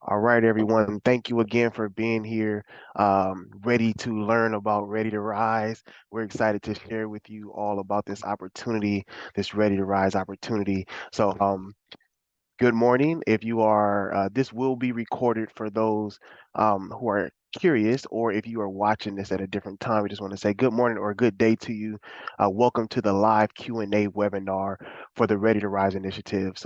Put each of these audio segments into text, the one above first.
All right, everyone. Thank you again for being here, ready to learn about Ready to Rise. We're excited to share with you all about this opportunity, this Ready to Rise opportunity. Good morning. If you are, this will be recorded for those who are curious, or if you are watching this at a different time, we just want to say good morning or good day to you. Welcome to the live Q&A webinar for the Ready to Rise initiative.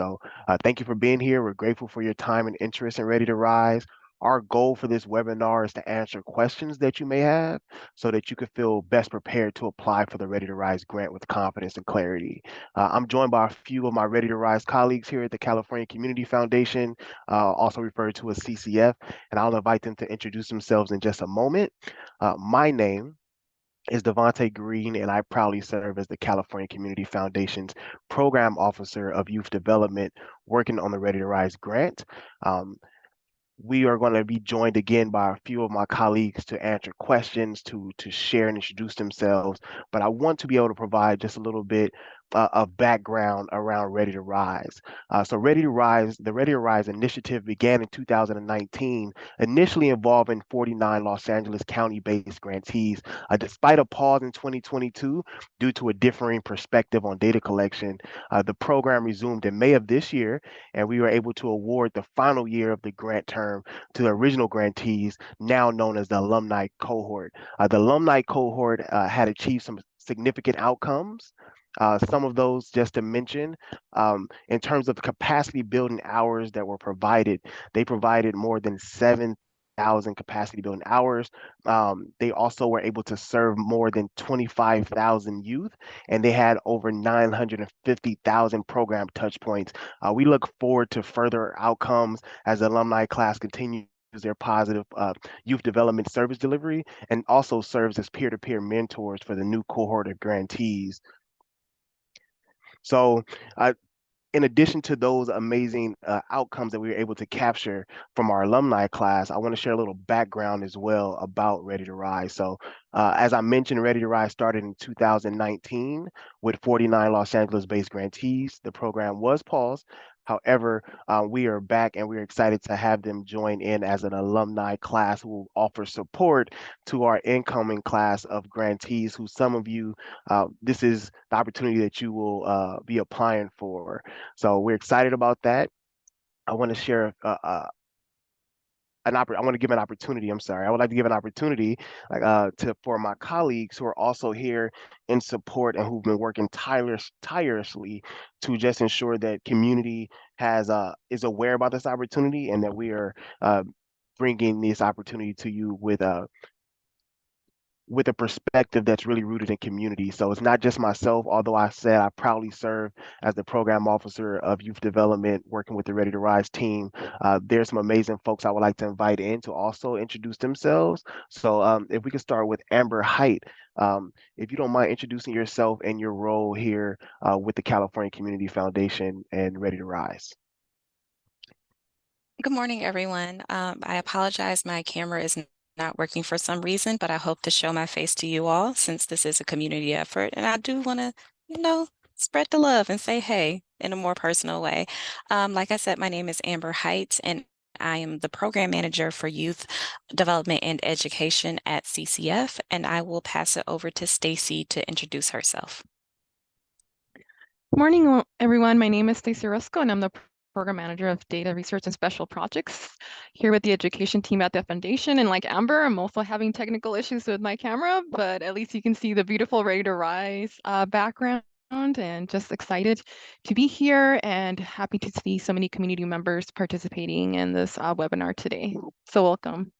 Thank you for being here. We're grateful for your time and interest in Ready to Rise. Our goal for this webinar is to answer questions that you may have so that you can feel best prepared to apply for the Ready to Rise grant with confidence and clarity. I'm joined by a few of my Ready to Rise colleagues here at the California Community Foundation, also referred to as CCF, and I'll invite them to introduce themselves in just a moment. My name is Devontae Green, and I proudly serve as the California Community Foundation's Program Officer of Youth Development, working on the Ready to Rise grant. Um, we are going to be joined again by a few of my colleagues to answer questions, to share and introduce themselves. But I want to be able to provide just a little bit of background around Ready to Rise. Ready to Rise, the Ready to Rise initiative began in 2019, initially involving 49 Los Angeles County-based grantees. Despite a pause in 2022 due to a differing perspective on data collection, the program resumed in May of this year, and we were able to award the final year of the grant term to the original grantees, now known as the alumni cohort. The alumni cohort had achieved some significant outcomes. Some of those, just to mention, in terms of the capacity building hours that were provided, they provided more than 7,000 capacity building hours. They also were able to serve more than 25,000 youth, and they had over 950,000 program touch points. We look forward to further outcomes as the alumni class continues their positive youth development service delivery and also serves as peer-to-peer mentors for the new cohort of grantees. So, uh, in addition to those amazing outcomes that we were able to capture from our alumni class, I want to share a little background as well about Ready to Rise. As I mentioned, Ready to Rise started in 2019 with 49 Los Angeles-based grantees. The program was paused. However, we are back and we're excited to have them join in as an alumni class who will offer support to our incoming class of grantees who some of you, this is the opportunity that you will be applying for. So we're excited about that. I want to share I want to give an opportunity. I'm sorry. I would like to give an opportunity to for my colleagues who are also here in support and who've been working tirelessly to just ensure that community has is aware about this opportunity and that we are bringing this opportunity to you with a perspective that's really rooted in community. So it's not just myself, although I said I proudly serve as the program officer of youth development, working with the Ready to Rise team. There's some amazing folks I would like to invite in to also introduce themselves. If we could start with Amber Height, if you don't mind introducing yourself and your role here with the California Community Foundation and Ready to Rise. Good morning, everyone. I apologize, my camera is not working for some reason, but I hope to show my face to you all since this is a community effort. And I do want to, spread the love and say hey in a more personal way. Like I said, my name is Amber Heights, and I am the program manager for youth development and education at CCF, and I will pass it over to Stacy to introduce herself. Good morning, everyone. My name is Stacey Rusco, and I'm the Program Manager of Data Research and Special Projects here with the education team at the foundation. And like Amber, I'm also having technical issues with my camera, but at least you can see the beautiful Ready to Rise background, and just excited to be here and happy to see so many community members participating in this webinar today. So welcome.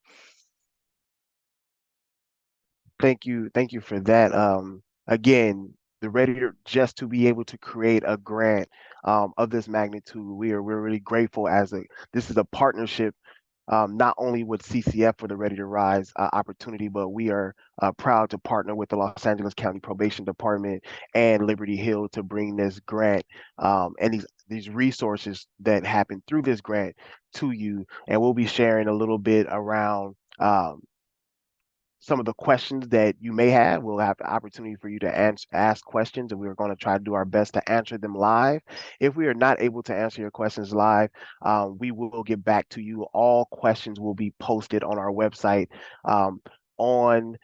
Thank you for that. Again, the just to be able to create a grant of this magnitude, we're really grateful this is a partnership not only with CCF for the Ready to Rise opportunity, but we are proud to partner with the Los Angeles County Probation Department and Liberty Hill to bring this grant and these resources that happen through this grant to you. And we'll be sharing a little bit around some of the questions that you may have. We'll have the opportunity for you to ask questions, and we're going to try to do our best to answer them live. If we are not able to answer your questions live, we will get back to you. All questions will be posted on our website on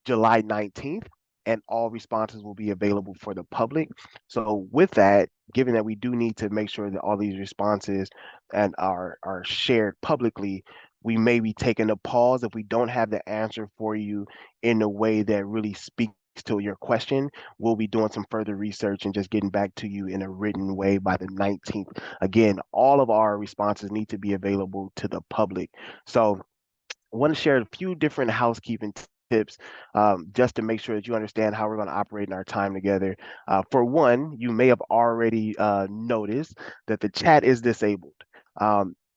July 19th, and all responses will be available for the public. So with that, given that we do need to make sure that all these responses and are shared publicly, we may be taking a pause if we don't have the answer for you in a way that really speaks to your question. We'll be doing some further research and just getting back to you in a written way by the 19th. Again, all of our responses need to be available to the public. So I want to share a few different housekeeping tips just to make sure that you understand how we're going to operate in our time together. For one, you may have already noticed that the chat is disabled.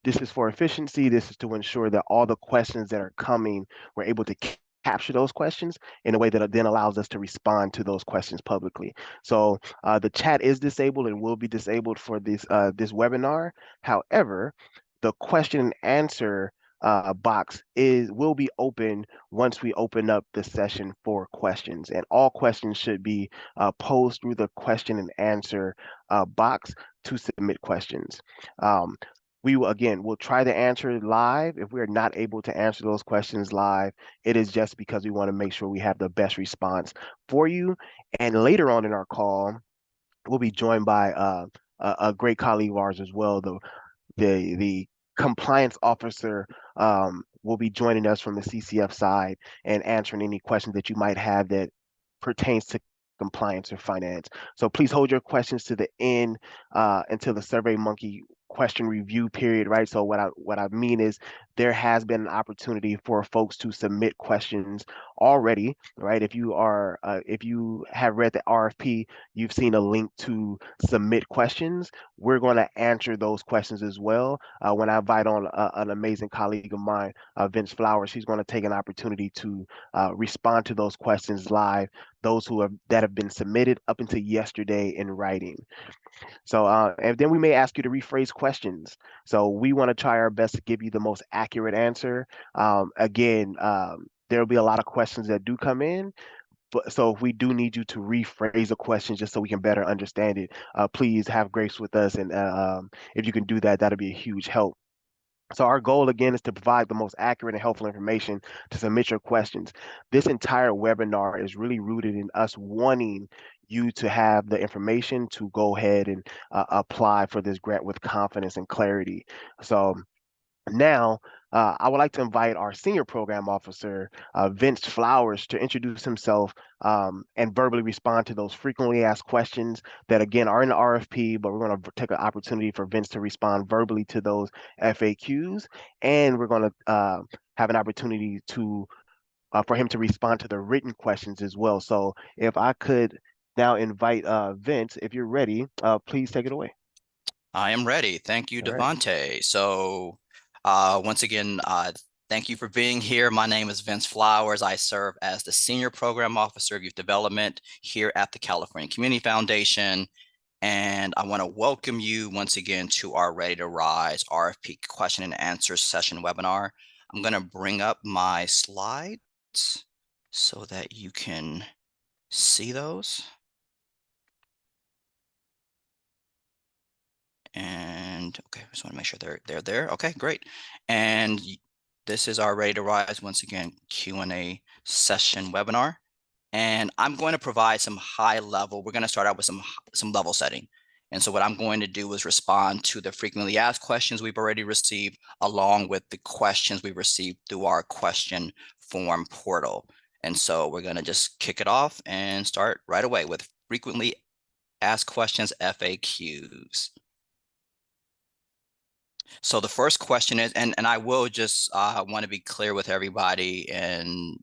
This is for efficiency. This is to ensure that all the questions that are coming, we're able to capture those questions in a way that then allows us to respond to those questions publicly. So the chat is disabled and will be disabled for this webinar. However, the question and answer box will be open once we open up the session for questions, and all questions should be posed through the question and answer box to submit questions. We will again, we'll try to answer it live. If we're not able to answer those questions live, it is just because we want to make sure we have the best response for you. And later on in our call, we'll be joined by a great colleague of ours as well, the compliance officer will be joining us from the CCF side and answering any questions that you might have that pertains to compliance or finance. So please hold your questions to the end until the SurveyMonkey question review period, right? So what I mean is there has been an opportunity for folks to submit questions already, right? If you have read the RFP, you've seen a link to submit questions. We're going to answer those questions as well. When I invite on an amazing colleague of mine, Vince Flowers, he's going to take an opportunity to respond to those questions live, those that have been submitted up until yesterday in writing. So, and then we may ask you to rephrase questions. So we want to try our best to give you the most accurate answer. Again, there'll be a lot of questions that do come in, but so if we do need you to rephrase a question just so we can better understand it, please have grace with us. And if you can do that, that'll be a huge help. So our goal again is to provide the most accurate and helpful information to submit your questions. This entire webinar is really rooted in us wanting you to have the information to go ahead and apply for this grant with confidence and clarity. So now, I would like to invite our senior program officer, Vince Flowers, to introduce himself and verbally respond to those frequently asked questions that, again, are in the RFP, but we're going to take an opportunity for Vince to respond verbally to those FAQs. And we're going to have an opportunity for him to respond to the written questions as well. So if I could now invite Vince, if you're ready, please take it away. I am ready. Thank you, All right. Devante. So once again, thank you for being here. My name is Vince Flowers. I serve as the Senior Program Officer of Youth Development here at the California Community Foundation. And I want to welcome you once again to our Ready to Rise RFP question and answer session webinar. I'm going to bring up my slides so that you can see those. And okay, I just want to make sure they're there. Okay, great. And this is our Ready to Rise, once again, Q&A session webinar. And I'm going to provide some high level. We're going to start out with some level setting. And so what I'm going to do is respond to the frequently asked questions we've already received, along with the questions we received through our question form portal. And so we're going to just kick it off and start right away with frequently asked questions, FAQs. So the first question is, and I will just want to be clear with everybody in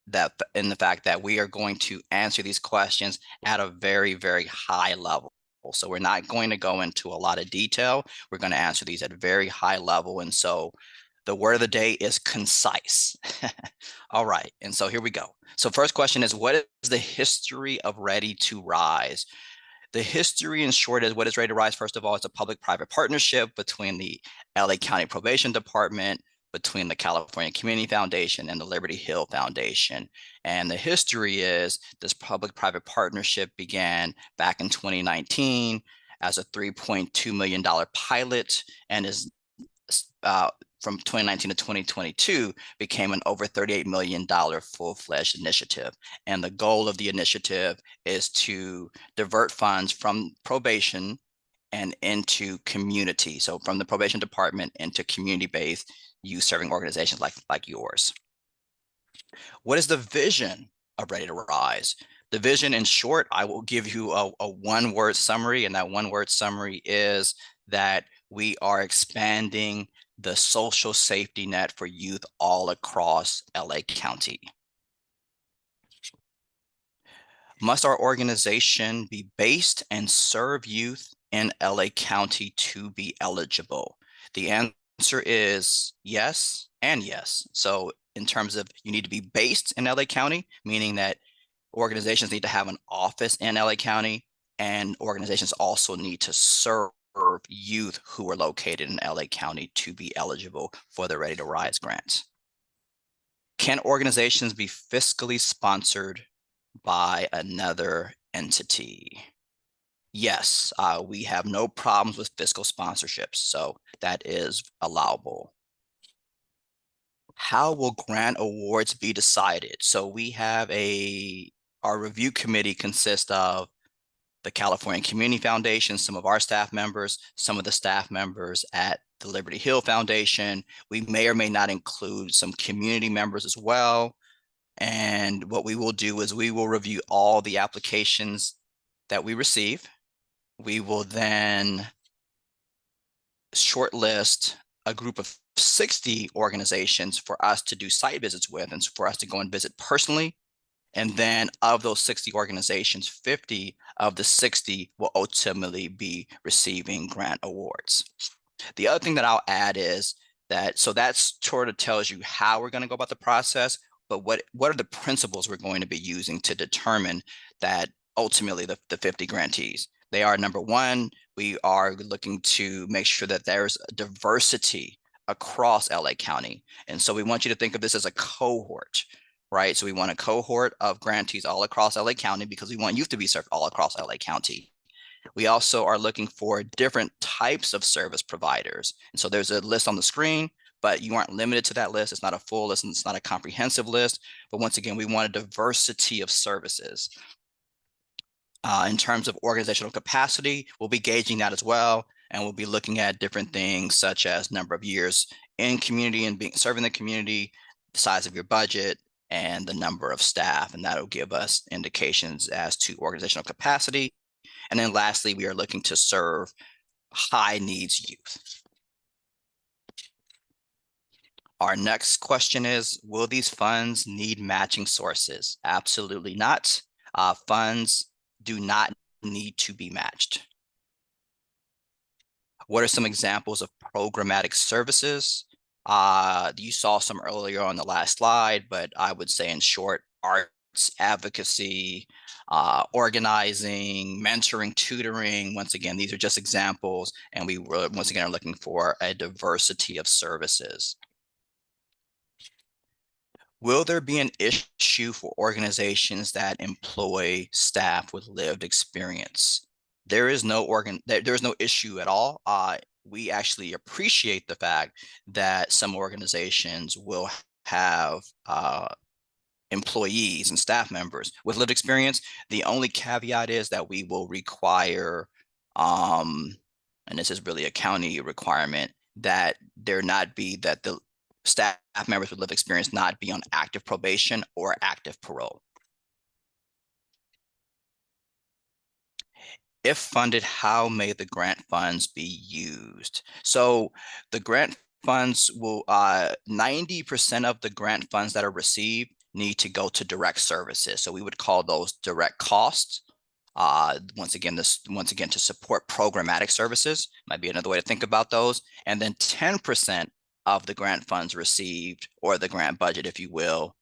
the fact that we are going to answer these questions at a very, very high level. So we're not going to go into a lot of detail. We're going to answer these at a very high level. And so the word of the day is concise. All right. And so here we go. So first question is, what is the history of Ready to Rise? The history in short is, what is Ready to Rise? First of all, it's a public-private partnership between the LA County Probation Department, between the California Community Foundation and the Liberty Hill Foundation. And the history is this public-private partnership began back in 2019 as a $3.2 million pilot, and is from 2019 to 2022 became an over $38 million full-fledged initiative. And the goal of the initiative is to divert funds from probation and into community. So from the probation department into community-based youth serving organizations like yours. What is the vision of Ready to Rise? The vision, in short, I will give you a one-word summary, and that one-word summary is that we are expanding the social safety net for youth all across LA County. Must our organization be based and serve youth in LA County to be eligible? The answer is yes and yes. So in terms of you need to be based in LA County, meaning that organizations need to have an office in LA County, and organizations also need to serve youth who are located in LA County to be eligible for the Ready to Rise grants. Can organizations be fiscally sponsored by another entity? Yes, we have no problems with fiscal sponsorships, so that is allowable. How will grant awards be decided? So we have our review committee consists of the California Community Foundation, some of our staff members, some of the staff members at the Liberty Hill Foundation. We may or may not include some community members as well. And what we will do is we will review all the applications that we receive. We will then shortlist a group of 60 organizations for us to do site visits with and for us to go and visit personally. And then of those 60 organizations, 50 of the 60 will ultimately be receiving grant awards. The other thing that I'll add is that, so that sort of tells you how we're going to go about the process, but what are the principles we're going to be using to determine that ultimately the 50 grantees? They are, number one, we are looking to make sure that there's diversity across LA County. And so we want you to think of this as a cohort, right? So we want a cohort of grantees all across LA County because we want youth to be served all across LA County. We also are looking for different types of service providers. And so there's a list on the screen, but you aren't limited to that list. It's not a full list and it's not a comprehensive list. But once again, we want a diversity of services. In terms of organizational capacity, we'll be gauging that as well. And we'll be looking at different things such as number of years in community and serving the community, the size of your budget, and the number of staff. And that'll give us indications as to organizational capacity. And then lastly, we are looking to serve high needs youth. Our next question is, will these funds need matching sources? Absolutely not. Funds do not need to be matched. What are some examples of programmatic services? You saw some earlier on the last slide, but I would say in short, arts, advocacy, organizing, mentoring, tutoring. Once again, these are just examples, and we once again are looking for a diversity of services. Will there be an issue for organizations that employ staff with lived experience? There is no issue at all. We actually appreciate the fact that some organizations will have employees and staff members with lived experience. The only caveat is that we will require, and this is really a county requirement, that the staff members with lived experience not be on active probation or active parole. If funded, how may the grant funds be used? So the grant funds will, 90% of the grant funds that are received need to go to direct services. So we would call those direct costs. Once again, to support programmatic services might be another way to think about those. And then 10% of the grant funds received, or the grant budget, if you will,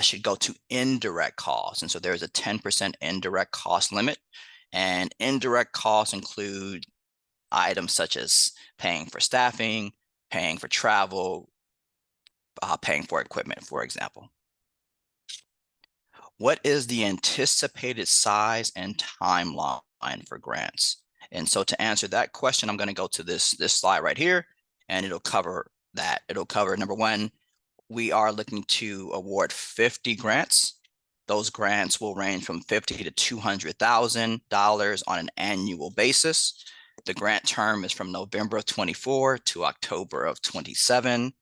should go to indirect costs. And so there's a 10% indirect cost limit. And indirect costs include items such as paying for staffing, paying for travel, paying for equipment, for example. What is the anticipated size and timeline for grants? And so to answer that question, I'm going to go to this slide right here, and it'll cover that. It'll cover, number one, we are looking to award 50 grants. Those grants will range from $50,000 to $200,000 on an annual basis. The grant term is from November of 24 to October of 27.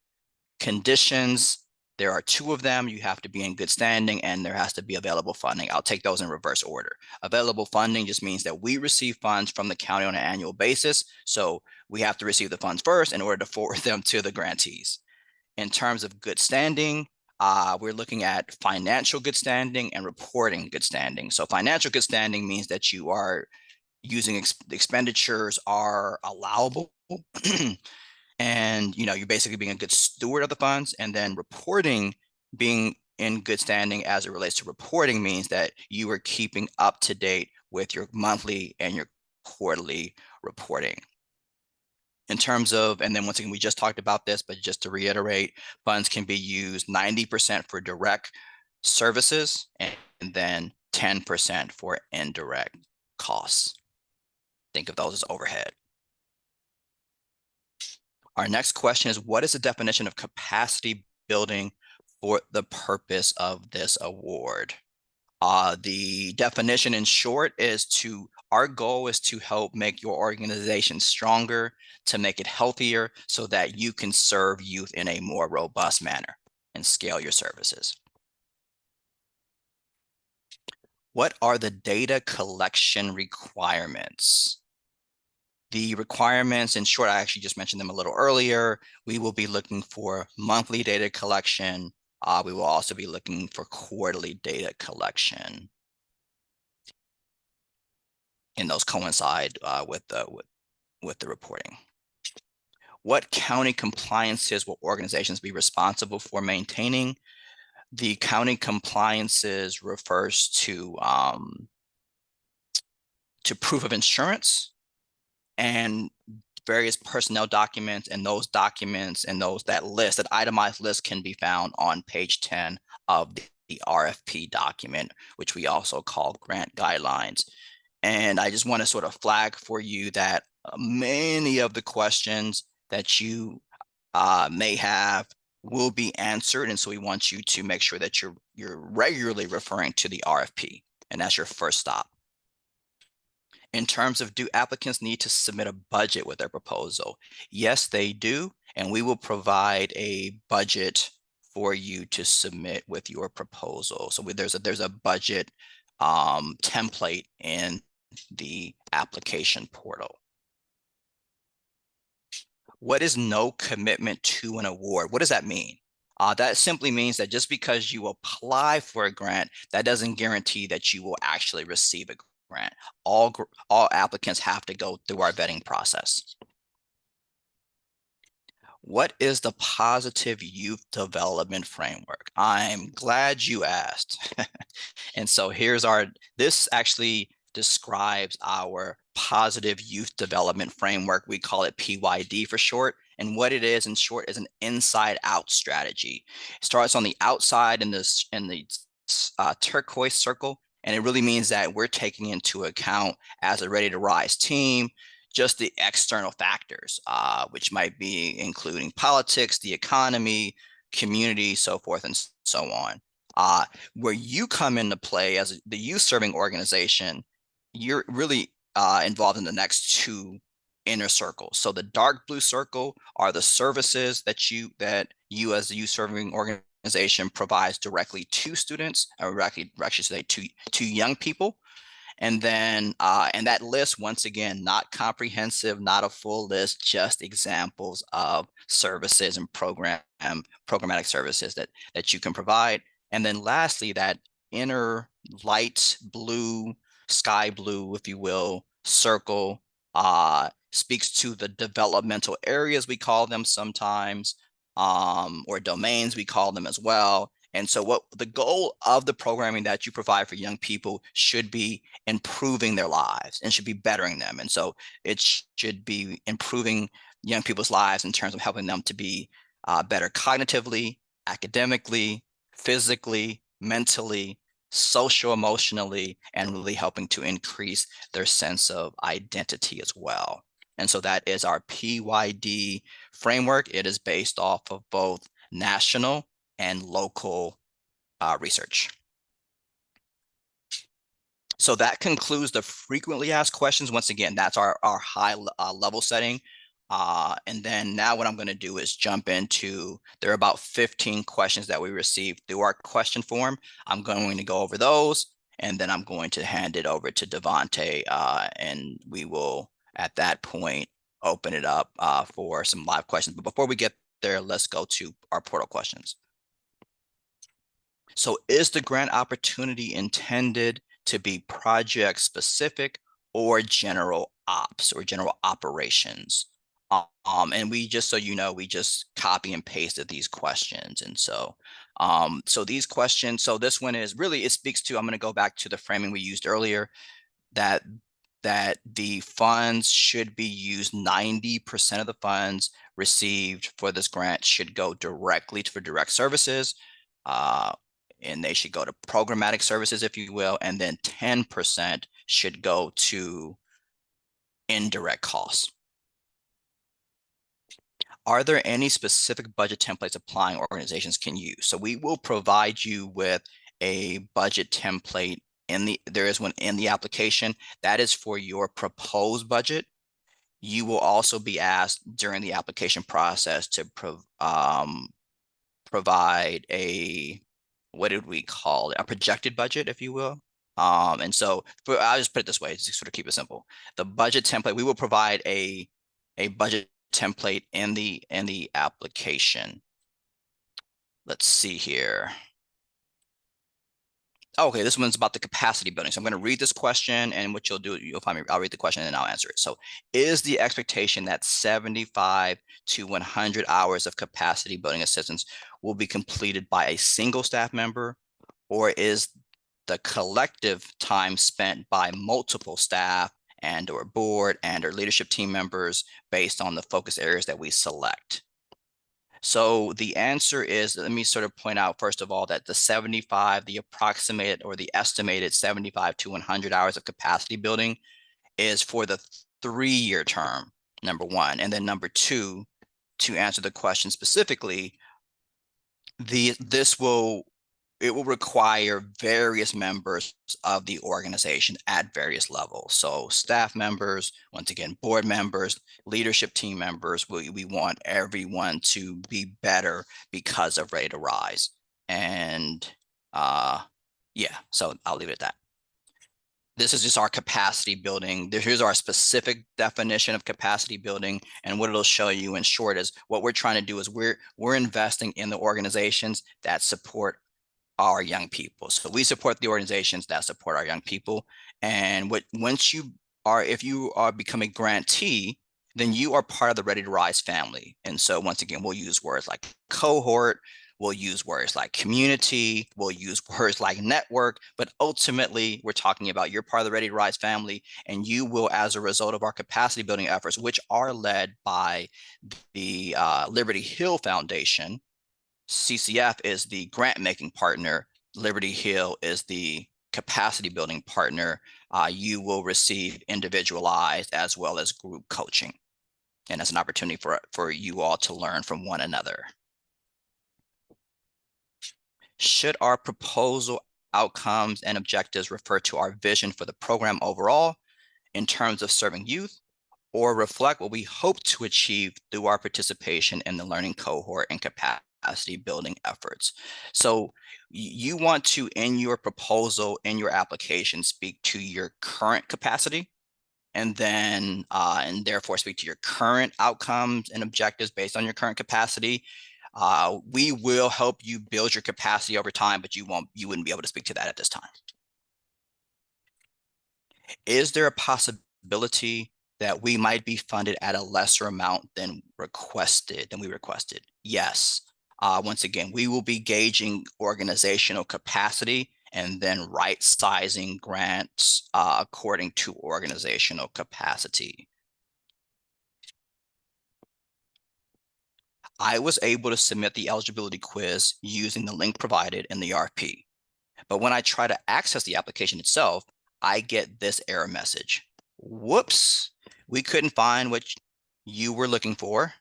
Conditions, there are 2 of them. You have to be in good standing, and there has to be available funding. I'll take those in reverse order. Available funding just means that we receive funds from the county on an annual basis. So we have to receive the funds first in order to forward them to the grantees. In terms of good standing, we're looking at financial good standing and reporting good standing. So financial good standing means that you are using expenditures are allowable and you're basically being a good steward of the funds. And then reporting, being in good standing as it relates to reporting, means that you are keeping up to date with your monthly and your quarterly reporting. In terms of, and then once again, we just talked about this, but just to reiterate, funds can be used 90% for direct services and then 10% for indirect costs. Think of those as overhead. Our next question is, what is the definition of capacity building for the purpose of this award? The definition in short is our goal is to help make your organization stronger, to make it healthier so that you can serve youth in a more robust manner and scale your services. What are the data collection requirements? The requirements, in short, I actually just mentioned them a little earlier. We will be looking for monthly data collection. We will also be looking for quarterly data collection. And those coincide with the reporting. What county compliances will organizations be responsible for maintaining? The county compliances refers to proof of insurance and various personnel documents, and those documents and that itemized list can be found on page 10 of the RFP document, which we also call grant guidelines. And I just want to sort of flag for you that many of the questions that you may have will be answered. And so we want you to make sure that you're regularly referring to the RFP, and that's your first stop. In terms of, do applicants need to submit a budget with their proposal? Yes, they do. And we will provide a budget for you to submit with your proposal. So there's a budget template in the application portal. What is no commitment to an award? What does that mean? That simply means that just because you apply for a grant, that doesn't guarantee that you will actually receive a grant. All applicants have to go through our vetting process. What is the positive youth development framework? I'm glad you asked. And so this actually describes our positive youth development framework. We call it PYD for short. And what it is in short is an inside out strategy. It starts on the outside in the turquoise circle. And it really means that we're taking into account, as a Ready to Rise team, just the external factors, which might be including politics, the economy, community, so forth and so on. Where you come into play as the youth serving organization, you're really involved in the next 2 inner circles. So the dark blue circle are the services that you as the youth serving organization provides directly to students, or actually say to young people. And then, and that list, once again, not comprehensive, not a full list, just examples of services and programmatic services that you can provide. And then lastly, that inner light blue, sky blue, if you will, circle speaks to the developmental areas, we call them sometimes, or domains, we call them as well. And so what the goal of the programming that you provide for young people should be improving their lives and should be bettering them. And so it should be improving young people's lives in terms of helping them to be better cognitively, academically, physically, mentally, social, emotionally, and really helping to increase their sense of identity as well. And so that is our PYD framework. It is based off of both national and local research. So that concludes the frequently asked questions. Once again, that's our high level setting. And then now what I'm going to do is jump into, there are about 15 questions that we received through our question form. I'm going to go over those, and then I'm going to hand it over to Devontae, and we will, at that point, open it up for some live questions. But before we get there, let's go to our portal questions. So is the grant opportunity intended to be project specific or general ops or general operations? And we just, so you know, we just copy and pasted these questions. And so, so these questions, so this one is really, it speaks to, I'm going to go back to the framing we used earlier, that the funds should be used, 90% of the funds received for this grant should go directly for direct services. And they should go to programmatic services, if you will, and then 10% should go to indirect costs. Are there any specific budget templates applying organizations can use? So we will provide you with a budget template there is one in the application that is for your proposed budget. You will also be asked during the application process to provide a, what did we call it? A projected budget, if you will. And so I'll just put it this way, to sort of keep it simple. The budget template, we will provide a budget template in the application. Let's see here. Okay, this one's about the capacity building. So I'm going to read this question, and what you'll do, you'll find me, I'll read the question and I'll answer it. So is the expectation that 75 to 100 hours of capacity building assistance will be completed by a single staff member, or is the collective time spent by multiple staff and or board and or leadership team members based on the focus areas that we select? So the answer is, let me sort of point out, first of all, that the approximated or the estimated 75 to 100 hours of capacity building is for the 3-year term, number one. And then number two, to answer the question specifically, it will require various members of the organization at various levels. So staff members, once again, board members, leadership team members, we want everyone to be better because of Ready to Rise. And yeah, so I'll leave it at that. This is just our capacity building. Here's our specific definition of capacity building. And what it'll show you in short is what we're trying to do is we're investing in the organizations that support our young people. So we support the organizations that support our young people. And if you are becoming a grantee, then you are part of the Ready to Rise family. And so once again, we'll use words like cohort, we'll use words like community, we'll use words like network, but ultimately we're talking about you're part of the Ready to Rise family, and you will, as a result of our capacity building efforts, which are led by the Liberty Hill Foundation. CCF is the grant making partner. Liberty Hill is the capacity building partner. You will receive individualized as well as group coaching. And it's an opportunity for you all to learn from one another. Should our proposal outcomes and objectives refer to our vision for the program overall in terms of serving youth, or reflect what we hope to achieve through our participation in the learning cohort and capacity building efforts? So you want to, in your proposal, in your application, speak to your current capacity, and then and therefore speak to your current outcomes and objectives based on your current capacity. We will help you build your capacity over time, but you wouldn't be able to speak to that at this time. Is there a possibility that we might be funded at a lesser amount than we requested? Yes. Once again, we will be gauging organizational capacity and then right-sizing grants according to organizational capacity. I was able to submit the eligibility quiz using the link provided in the RFP. But when I try to access the application itself, I get this error message. Whoops, we couldn't find what you were looking for.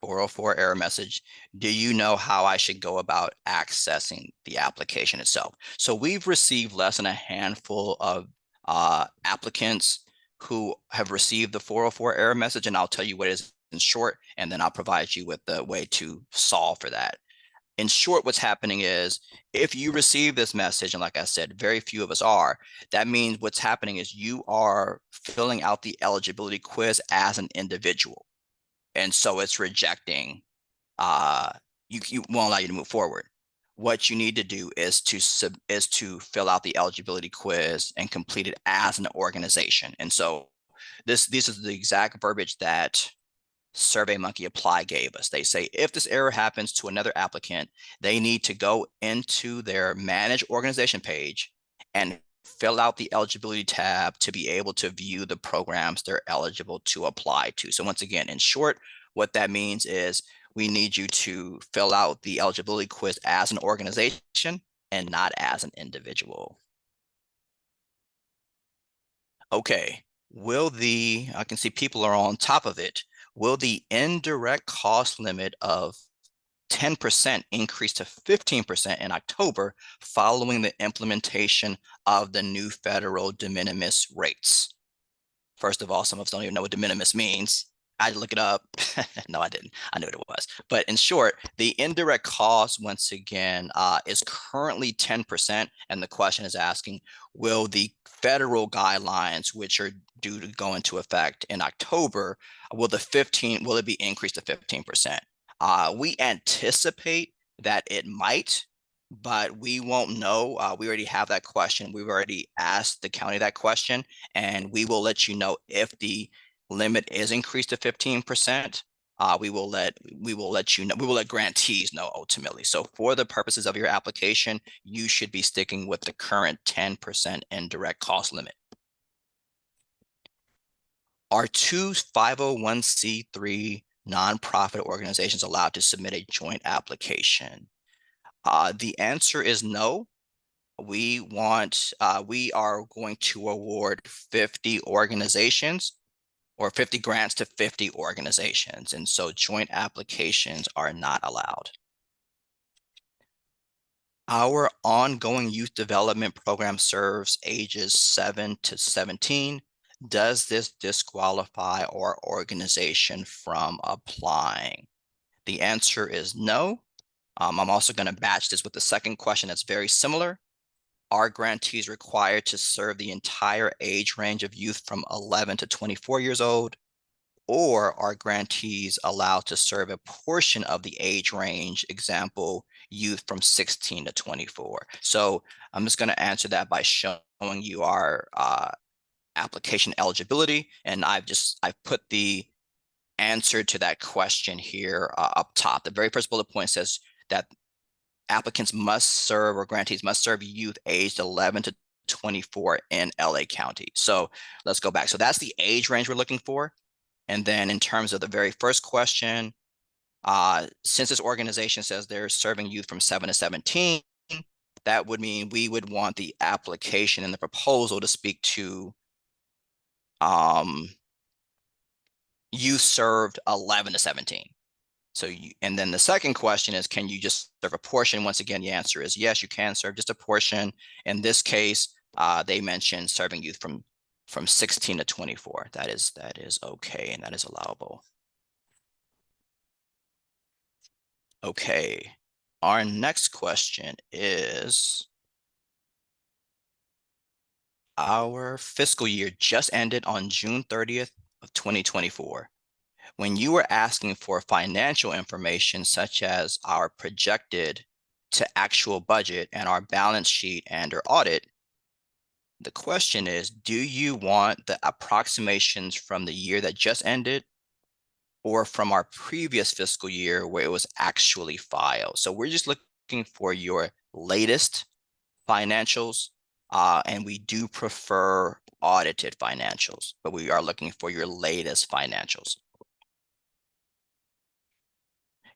404 error message. Do you know how I should go about accessing the application itself? So we've received less than a handful of applicants who have received the 404 error message, and I'll tell you what it is in short, and then I'll provide you with the way to solve for that. In short, what's happening is if you receive this message, and like I said, very few of us are, that means what's happening is you are filling out the eligibility quiz as an individual. And so it's rejecting, you won't allow you to move forward. What you need to do is to fill out the eligibility quiz and complete it as an organization. And so this is the exact verbiage that SurveyMonkey Apply gave us. They say if this error happens to another applicant, they need to go into their Manage Organization page and fill out the eligibility tab to be able to view the programs they're eligible to apply to. So once again, in short, what that means is we need you to fill out the eligibility quiz as an organization and not as an individual. Okay, I can see people are on top of it. Will the indirect cost limit of 10% increase to 15% in October following the implementation of the new federal de minimis rates? First of all, some of us don't even know what de minimis means. I had to look it up. No, I didn't. I knew what it was. But in short, the indirect cost, once again, is currently 10%. And the question is asking, will the federal guidelines, which are due to go into effect in October, will it be increased to 15%? We anticipate that it might, but we won't know. We already have that question. We've already asked the county that question, and we will let you know if the limit is increased to 15%. We will let you know. We will let grantees know ultimately. So for the purposes of your application, you should be sticking with the current 10% indirect cost limit. Are two 501c3 nonprofit organizations allowed to submit a joint application? The answer is no. We are going to award 50 organizations or 50 grants to 50 organizations. And so joint applications are not allowed. Our ongoing youth development program serves ages 7 to 17. Does this disqualify our organization from applying? The answer is no. I'm also going to batch this with the second question that's very similar. Are grantees required to serve the entire age range of youth from 11 to 24 years old? Or are grantees allowed to serve a portion of the age range, example, youth from 16 to 24? So I'm just going to answer that by showing you our application eligibility. And I've put the answer to that question here up top. The very first bullet point says that applicants must serve, or grantees must serve, youth aged 11 to 24 in LA County. So let's go back. So that's the age range we're looking for. And then in terms of the very first question, since this organization says they're serving youth from 7 to 17, that would mean we would want the application and the proposal to speak to youth served 11 to 17. So and then the second question is, can you just serve a portion? Once again, the answer is yes, you can serve just a portion. In this case, they mentioned serving youth from 16 to 24. That is okay, and that is allowable. Okay, our next question is, our fiscal year just ended on June 30th of 2024. When you were asking for financial information such as our projected to actual budget and our balance sheet and our audit, the question is, do you want the approximations from the year that just ended or from our previous fiscal year where it was actually filed? So we're just looking for your latest financials, and we do prefer audited financials, but we are looking for your latest financials.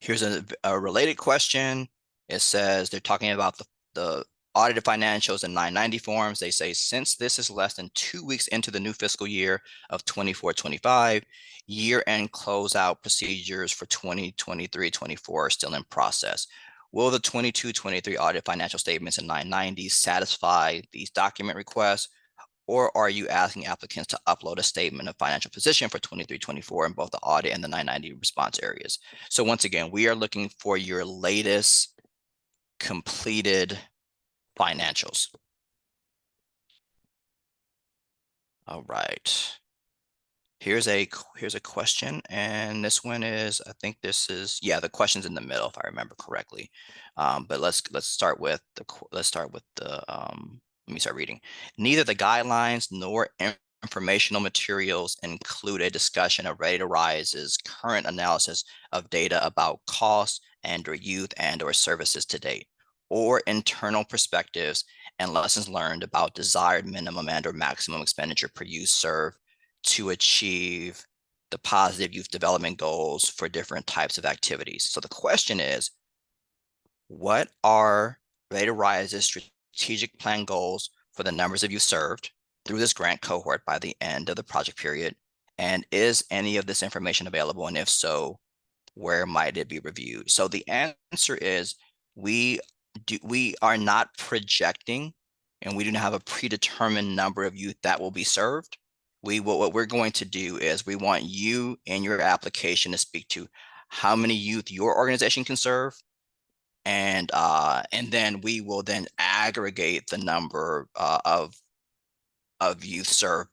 Here's a related question. It says they're talking about the audited financials in 990 forms. They say, since this is less than 2 weeks into the new fiscal year of 24-25, year-end closeout procedures for 2023-24 are still in process. Will the 22-23 audit financial statements in 990 satisfy these document requests? Or are you asking applicants to upload a statement of financial position for 23-24 in both the audit and the 990 response areas? So once again, we are looking for your latest completed financials. All right. Here's a question, and this one is, I think this is, yeah, the question's in the middle if I remember correctly. But let's start with the let me start reading. Neither the guidelines nor informational materials include a discussion of Ready to Rise's current analysis of data about costs and/or youth and/or services to date, or internal perspectives and lessons learned about desired minimum and/or maximum expenditure per youth served to achieve the positive youth development goals for different types of activities. So the question is, what are Ready to Rise's strategic plan goals for the numbers of youth served through this grant cohort by the end of the project period? And is any of this information available? And if so, where might it be reviewed? So the answer is we are not projecting, and we do not have a predetermined number of youth that will be served. What we're going to do is we want you in your application to speak to how many youth your organization can serve, and then we will then aggregate the number of youth served,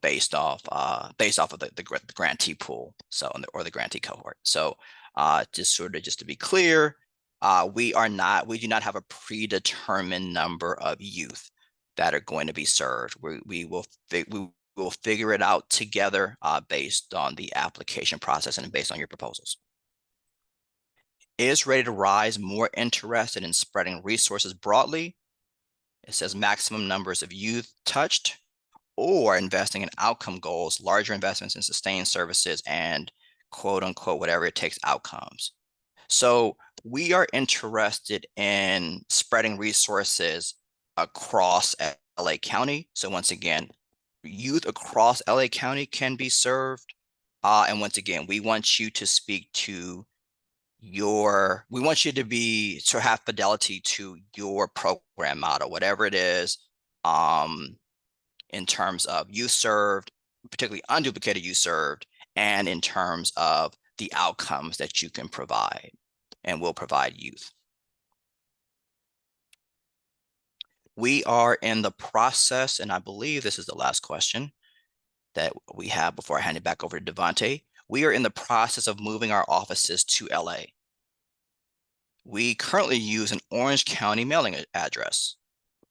based off of the grantee pool, so or the grantee cohort. So just to be clear, we do not have a predetermined number of youth that are going to be served. We will figure it out together based on the application process and based on your proposals. Is Ready to Rise more interested in spreading resources broadly? It says maximum numbers of youth touched, or investing in outcome goals, larger investments in sustained services and quote unquote, whatever it takes outcomes. So we are interested in spreading resources across LA County. So once again, youth across LA County can be served. And once again, we want you to speak to we want you to have fidelity to your program model, whatever it is, in terms of youth served, particularly unduplicated youth served, and in terms of the outcomes that you can provide and will provide youth. We are in the process, and I believe this is the last question that we have before I hand it back over to Devante. We are in the process of moving our offices to LA. We currently use an Orange County mailing address.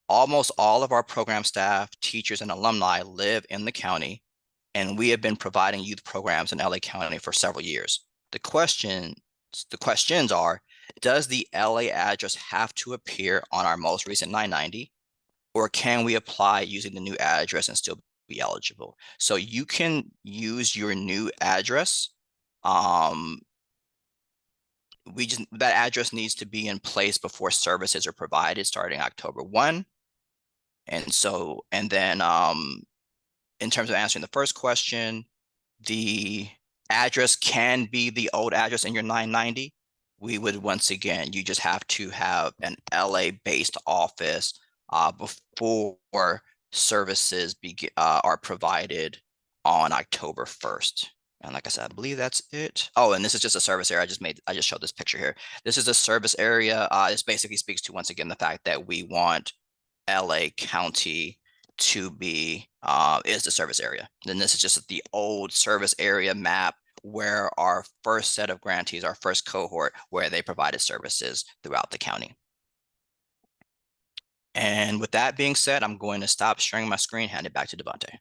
Almost all of our program staff, teachers, and alumni live in the county, and we have been providing youth programs in LA County for several years. The questions are, does the LA address have to appear on our most recent 990, or can we apply using the new address and still be eligible? So you can use your new address. That address needs to be in place before services are provided starting October 1. And then in terms of answering the first question, the address can be the old address in your 990. We would, once again, you just have to have an LA-based office before services are provided on October 1st. And like I said, I believe that's it. Oh, and this is just a service area. I just showed this picture here. This is a service area. This basically speaks to, once again, the fact that we want LA County to be is the service area. Then this is just the old service area map where our first set of grantees, our first cohort, where they provided services throughout the county. And with that being said, I'm going to stop sharing my screen, hand it back to Devante.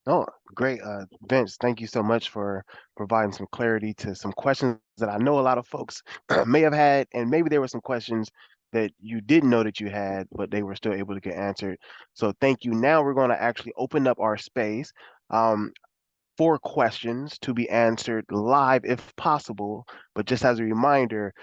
Oh, great. Vince, thank you so much for providing some clarity to some questions that I know a lot of folks may have had, and maybe there were some questions that you didn't know that you had, but they were still able to get answered. So thank you. Now we're going to actually open up our space. 4 questions to be answered live if possible. But just as a reminder,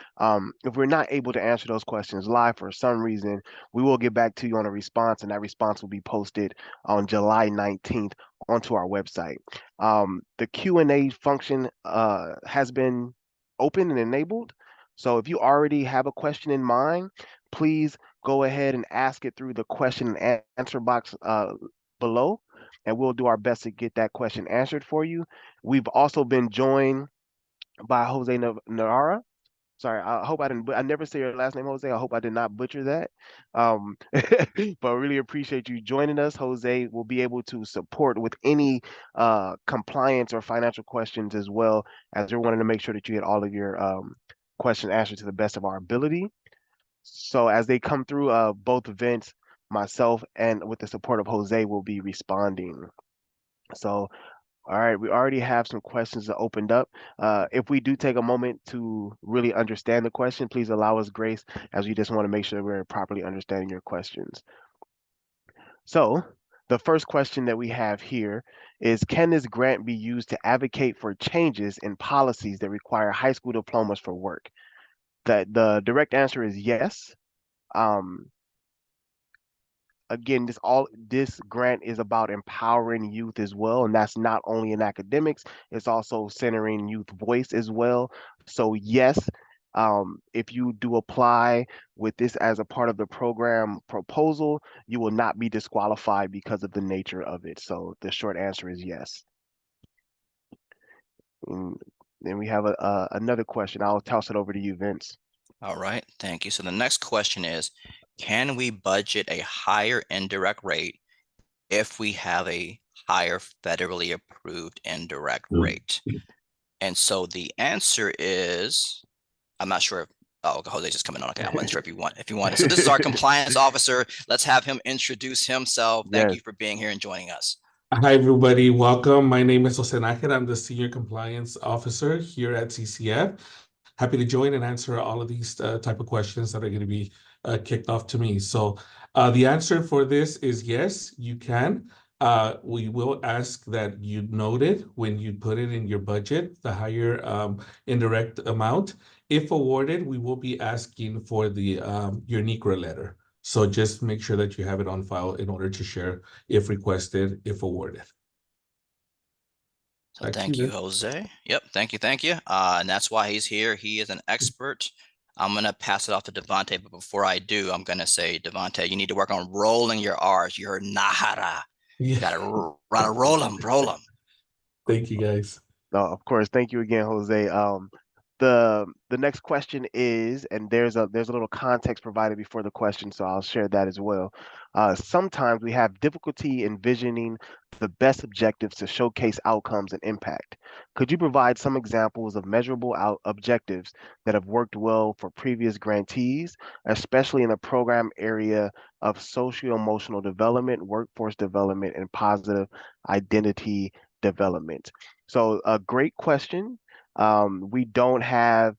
if we're not able to answer those questions live for some reason, we will get back to you on a response, and that response will be posted on July 19th onto our website. The Q&A function has been open and enabled. So if you already have a question in mind, please go ahead and ask it through the question and answer box below, and we'll do our best to get that question answered for you. We've also been joined by Jose Narara. Sorry, I hope I didn't. I never say your last name, Jose. I hope I did not butcher that. But I really appreciate you joining us. Jose will be able to support with any compliance or financial questions, as well as we're wanting to make sure that you get all of your questions answered to the best of our ability. So as they come through both events, myself and with the support of Jose will be responding. So, all right, we already have some questions that opened up. If we do take a moment to really understand the question, please allow us grace, as we just want to make sure we're properly understanding your questions. So, the first question that we have here is, can this grant be used to advocate for changes in policies that require high school diplomas for work? The direct answer is yes. Um, Again, this grant is about empowering youth as well, and that's not only in academics, it's also centering youth voice as well. So yes, if you do apply with this as a part of the program proposal, you will not be disqualified because of the nature of it. So the short answer is yes. And then we have another question. I'll toss it over to you, Vince. All right, thank you. So the next question is, can we budget a higher indirect rate if we have a higher federally approved indirect rate? And so the answer is, I'm not sure if, oh, Jose's just coming on. Okay, I wasn't sure if you wanted. So this is our compliance officer. Let's have him introduce himself. Thank Yes. you for being here and joining us. Hi, everybody. Welcome. My name is Jose Nájera. I'm the Senior Compliance Officer here at CCF. Happy to join and answer all of these type of questions that are going to be kicked off to me. So the answer for this is yes, you can. We will ask that you note it when you put it in your budget, the higher indirect amount. If awarded, we will be asking for the your NICRA letter. So just make sure that you have it on file in order to share if requested, if awarded. So thank you, Jose. Yep, thank you. And that's why he's here. He is an expert. I'm going to pass it off to Devontae, but before I do, I'm going to say, Devontae, you need to work on rolling your R's. You're Nahara. You got to roll them. Thank you, guys. No, of course. Thank you again, Jose. The next question is, and there's a little context provided before the question, so I'll share that as well. Sometimes we have difficulty envisioning the best objectives to showcase outcomes and impact. Could you provide some examples of measurable objectives that have worked well for previous grantees, especially in the program area of socio-emotional development, workforce development, and positive identity development? So a great question. We don't have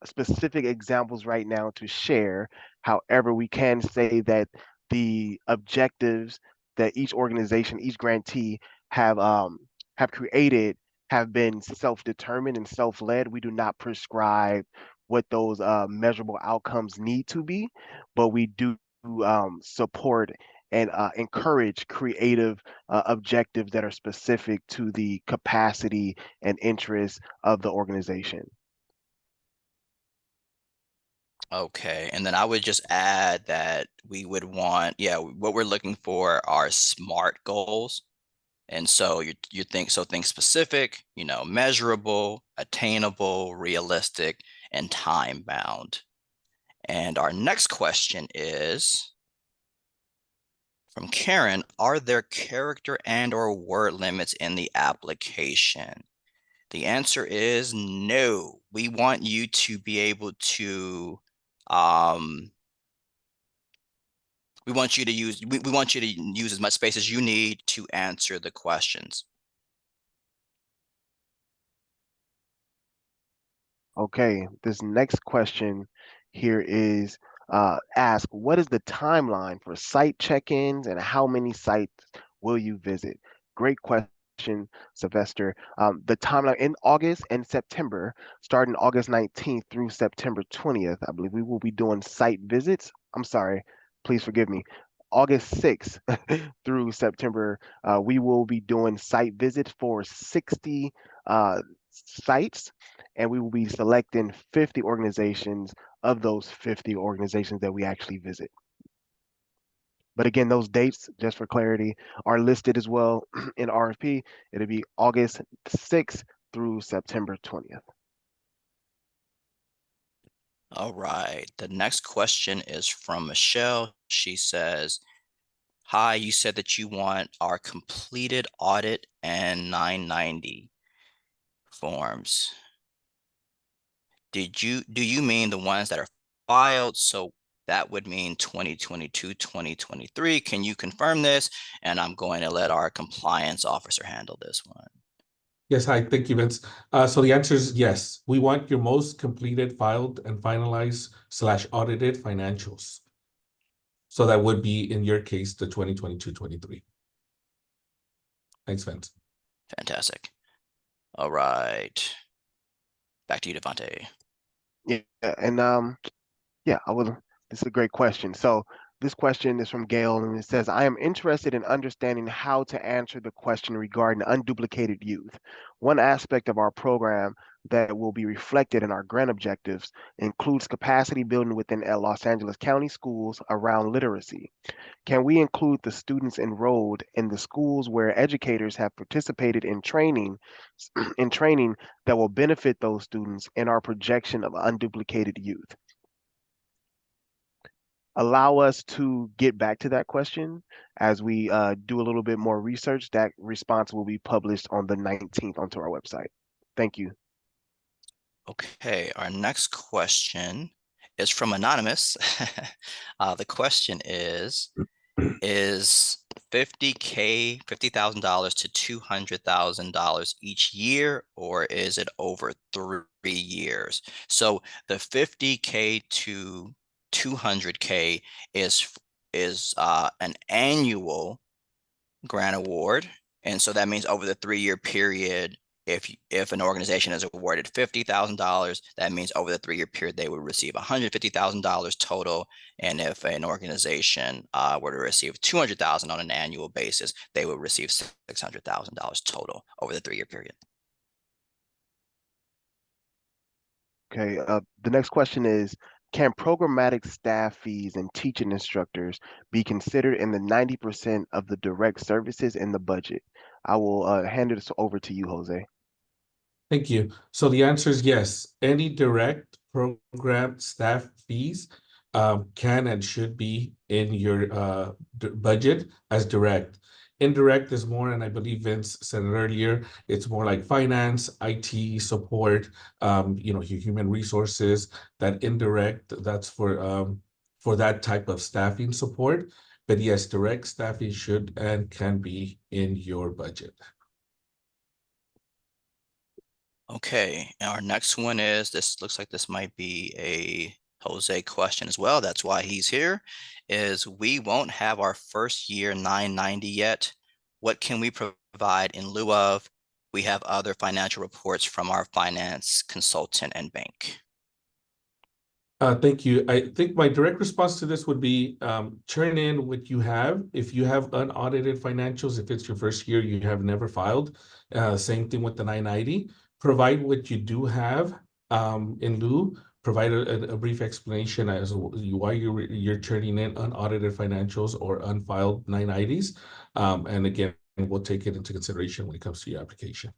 specific examples right now to share. However, we can say that the objectives that each organization, each grantee have created have been self-determined and self-led. We do not prescribe what those measurable outcomes need to be, but we do support and encourage creative objectives that are specific to the capacity and interests of the organization. Okay, and then I would just add that we would want, what we're looking for are SMART goals. And so you think specific, measurable, attainable, realistic, and time bound. And our next question is from Karen, are there character and or word limits in the application? The answer is no. We want you to be able to we want you to use as much space as you need to answer the questions. Okay, this next question here is ask, what is the timeline for site check-ins and how many sites will you visit? Great question. Sylvester. The timeline in August and September, starting August 19th through September 20th, I believe we will be doing site visits. I'm sorry, please forgive me. August 6th through September, we will be doing site visits for 60 sites, and we will be selecting 50 organizations of those 50 organizations that we actually visit. But again, those dates, just for clarity, are listed as well in RFP. It'll be August 6th through September 20th. All right. The next question is from Michelle. She says, hi, you said that you want our completed audit and 990 forms. Do you mean the ones that are filed? So that would mean 2022, 2023. Can you confirm this? And I'm going to let our compliance officer handle this one. Yes, hi, thank you, Vince. So the answer is yes. We want your most completed, filed, and finalized / audited financials. So that would be, in your case, the 2022-23. Thanks, Vince. Fantastic. All right. Back to you, Devante. Yeah, and yeah, I will. This is a great question. So this question is from Gail, and it says, I am interested in understanding how to answer the question regarding unduplicated youth. One aspect of our program that will be reflected in our grant objectives includes capacity building within Los Angeles County schools around literacy. Can we include the students enrolled in the schools where educators have participated in training in training that will benefit those students in our projection of unduplicated youth? Allow us to get back to that question as we do a little bit more research. That response will be published on the 19th onto our website. Thank you. Okay, our next question is from Anonymous. The question is $50,000 to $200,000 each year, or is it over 3 years? So the 50K to 200K is an annual grant award, and so that means over the 3-year period, if an organization is awarded $50,000, that means over the 3-year period they would receive $150,000 total. And if an organization were to receive $200,000 on an annual basis, they would receive $600,000 total over the 3-year period. Okay, the next question is, can programmatic staff fees and teaching instructors be considered in the 90% of the direct services in the budget? I will hand it over to you, Jose. Thank you. So the answer is yes. Any direct program staff fees can and should be in your budget as direct. Indirect is more, and I believe Vince said it earlier, it's more like finance, IT support, your human resources. That indirect, that's for that type of staffing support. But yes, direct staffing should and can be in your budget. Okay, our next one is, this looks like this might be a Jose question as well. That's why he's here, is we won't have our first year 990 yet. What can we provide in lieu of? We have other financial reports from our finance consultant and bank. Thank you. I think my direct response to this would be turn in what you have. If you have unaudited financials, if it's your first year, you have never filed. Same thing with the 990. Provide what you do have in lieu. Provide a brief explanation as to why you're turning in unaudited financials or unfiled 990s. And again, we'll take it into consideration when it comes to your application.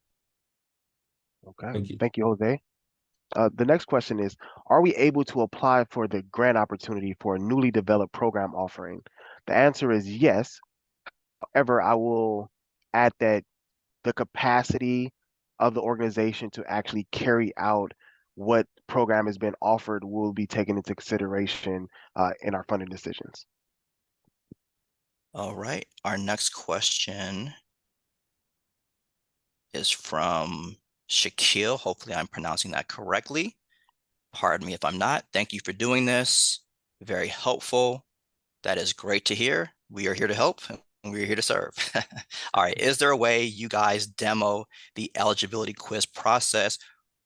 Okay, Thank you. thank you, Jose. The next question is, are we able to apply for the grant opportunity for a newly developed program offering? The answer is yes. However, I will add that the capacity of the organization to actually carry out what program has been offered will be taken into consideration in our funding decisions. All right, our next question is from Shaquille. Hopefully I'm pronouncing that correctly. Pardon me if I'm not. Thank you for doing this. Very helpful. That is great to hear. We are here to help, and We're here to serve. All right. Is there a way you guys demo the eligibility quiz process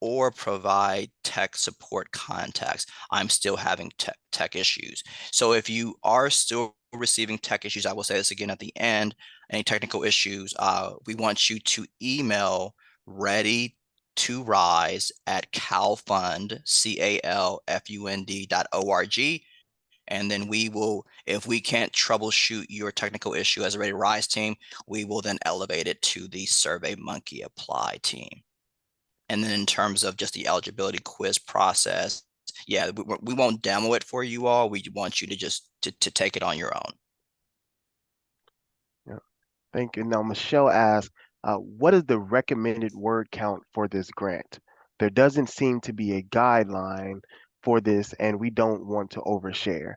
or provide tech support contacts? I'm still having tech issues. So if you are still receiving tech issues, I will say this again at the end, any technical issues, we want you to email ready to rise at calfund, calfund.org. And then we will, if we can't troubleshoot your technical issue as a Ready to Rise team, we will then elevate it to the SurveyMonkey Apply team. And then in terms of just the eligibility quiz process, yeah, we won't demo it for you all. We want you to just to take it on your own. Yeah. Thank you. Now, Michelle asked, what is the recommended word count for this grant? There doesn't seem to be a guideline for this, and we don't want to overshare.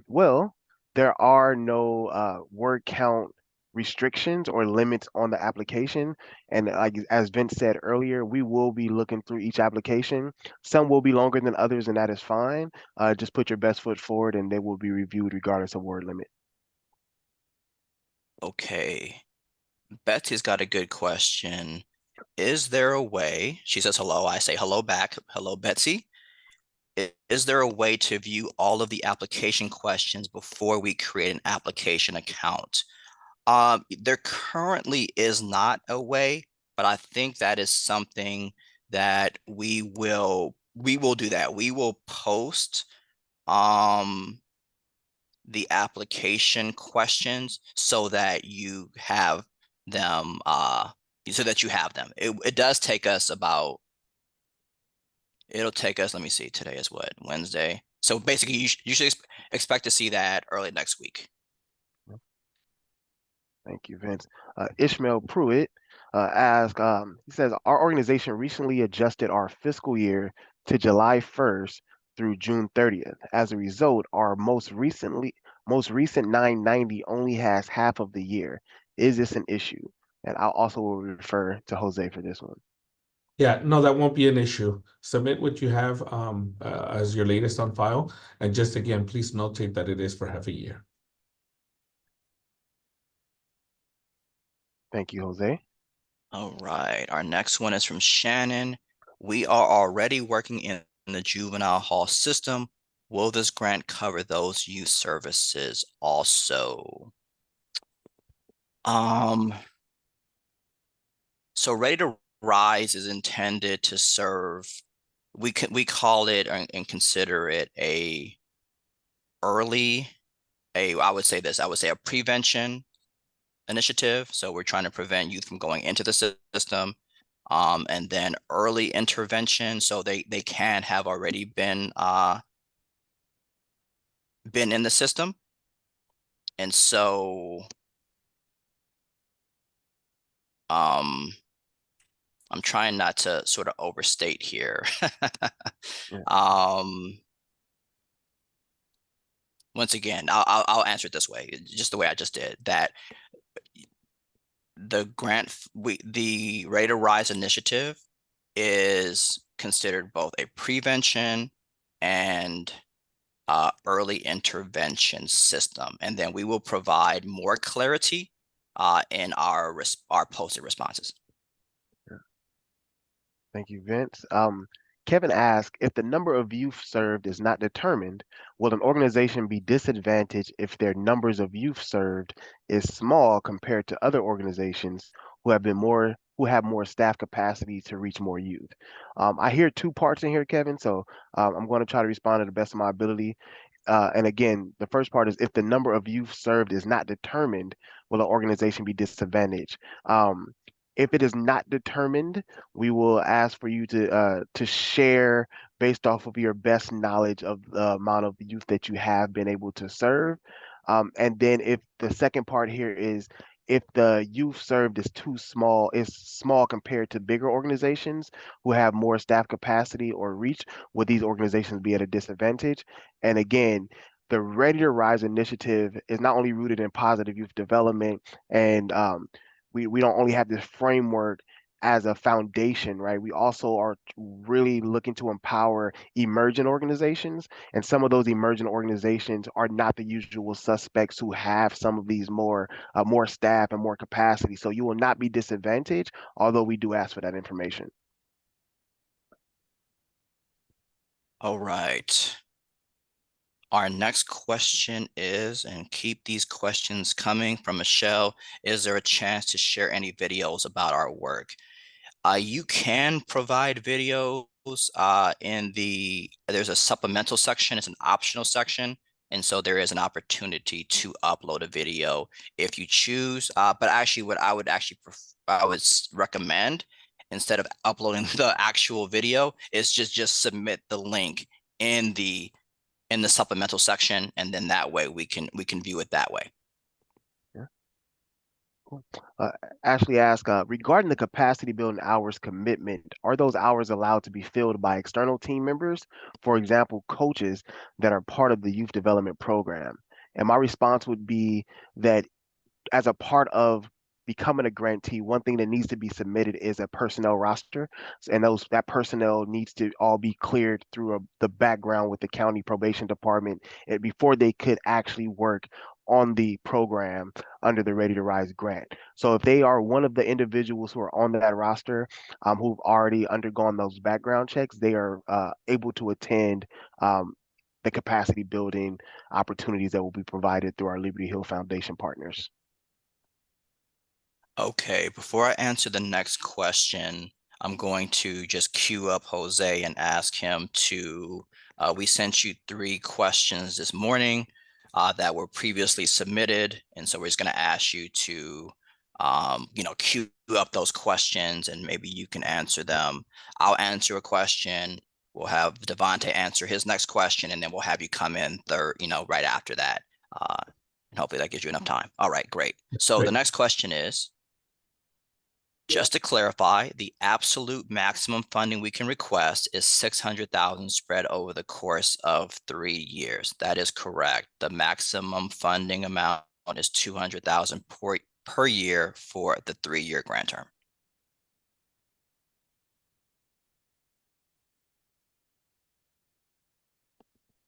Well, there are no word count restrictions or limits on the application. And like as Vince said earlier, we will be looking through each application. Some will be longer than others, and that is fine. Just put your best foot forward, and they will be reviewed regardless of word limit. Okay. Betsy's got a good question. Is there a way, she says hello, I say hello back. Hello, Betsy. Is there a way to view all of the application questions before we create an application account? There currently is not a way, but I think that is something that we will do that. We will post the application questions so that you have them It does take us about, it'll take us, let me see, today is what, Wednesday? So basically you should expect to see that early next week. Thank you, Vince. Ishmael Pruitt asked, he says, our organization recently adjusted our fiscal year to July 1st through June 30th. As a result, our most recent 990 only has half of the year. Is this an issue? And I'll also will refer to Jose for this one. Yeah, no, that won't be an issue. Submit what you have as your latest on file. And just again, please notate that it is for half a year. Thank you, Jose. All right, our next one is from Shannon. We are already working in the juvenile hall system. Will this grant cover those youth services also? So Ready to Rise is intended to serve, we call it and consider it I would say a prevention initiative. So we're trying to prevent youth from going into the system. And then early intervention, so they can have already been in the system. And so I'm trying not to sort of overstate here. Once again, I'll answer it this way, just the way I just did, that the Ready to Rise initiative is considered both a prevention and early intervention system. And then we will provide more clarity in our posted responses. Thank you, Vince. Kevin asked, if the number of youth served is not determined, will an organization be disadvantaged if their numbers of youth served is small compared to other organizations who have more staff capacity to reach more youth? I hear two parts in here, Kevin, so I'm going to try to respond to the best of my ability. And again, the first part is if the number of youth served is not determined, will an organization be disadvantaged? If it is not determined, we will ask for you to share based off of your best knowledge of the amount of youth that you have been able to serve. And then if the second part here is if the youth served is small compared to bigger organizations who have more staff capacity or reach, would these organizations be at a disadvantage? And again, the Ready to Rise initiative is not only rooted in positive youth development and we don't only have this framework as a foundation, right, we also are really looking to empower emerging organizations. And some of those emerging organizations are not the usual suspects who have some of these more staff and more capacity. So you will not be disadvantaged, although we do ask for that information. All right. Our next question is, and keep these questions coming from Michelle, is there a chance to share any videos about our work? You can provide videos there's a supplemental section, it's an optional section. And so there is an opportunity to upload a video if you choose. But actually what I would recommend, instead of uploading the actual video, is just submit the link in the supplemental section, and then that way we can view it that way. Yeah. Cool. Ashley asked, regarding the capacity building hours commitment, are those hours allowed to be filled by external team members, for example, coaches that are part of the youth development program? And my response would be that as a part of becoming a grantee, one thing that needs to be submitted is a personnel roster, and that personnel needs to all be cleared through the background with the county probation department before they could actually work on the program under the Ready to Rise grant. So if they are one of the individuals who are on that roster, who've already undergone those background checks, they are able to attend the capacity building opportunities that will be provided through our Liberty Hill Foundation partners. Okay, before I answer the next question, I'm going to just queue up Jose and ask him to, we sent you 3 questions this morning that were previously submitted. And so we're just going to ask you to, queue up those questions and maybe you can answer them. I'll answer a question. We'll have Devontae answer his next question, and then we'll have you come in right after that. And hopefully that gives you enough time. All right, great. So Great. the next question is, just to clarify, the absolute maximum funding we can request is 600,000 spread over the course of 3 years. That is correct. The maximum funding amount is 200,000 per year for the 3-year grant term.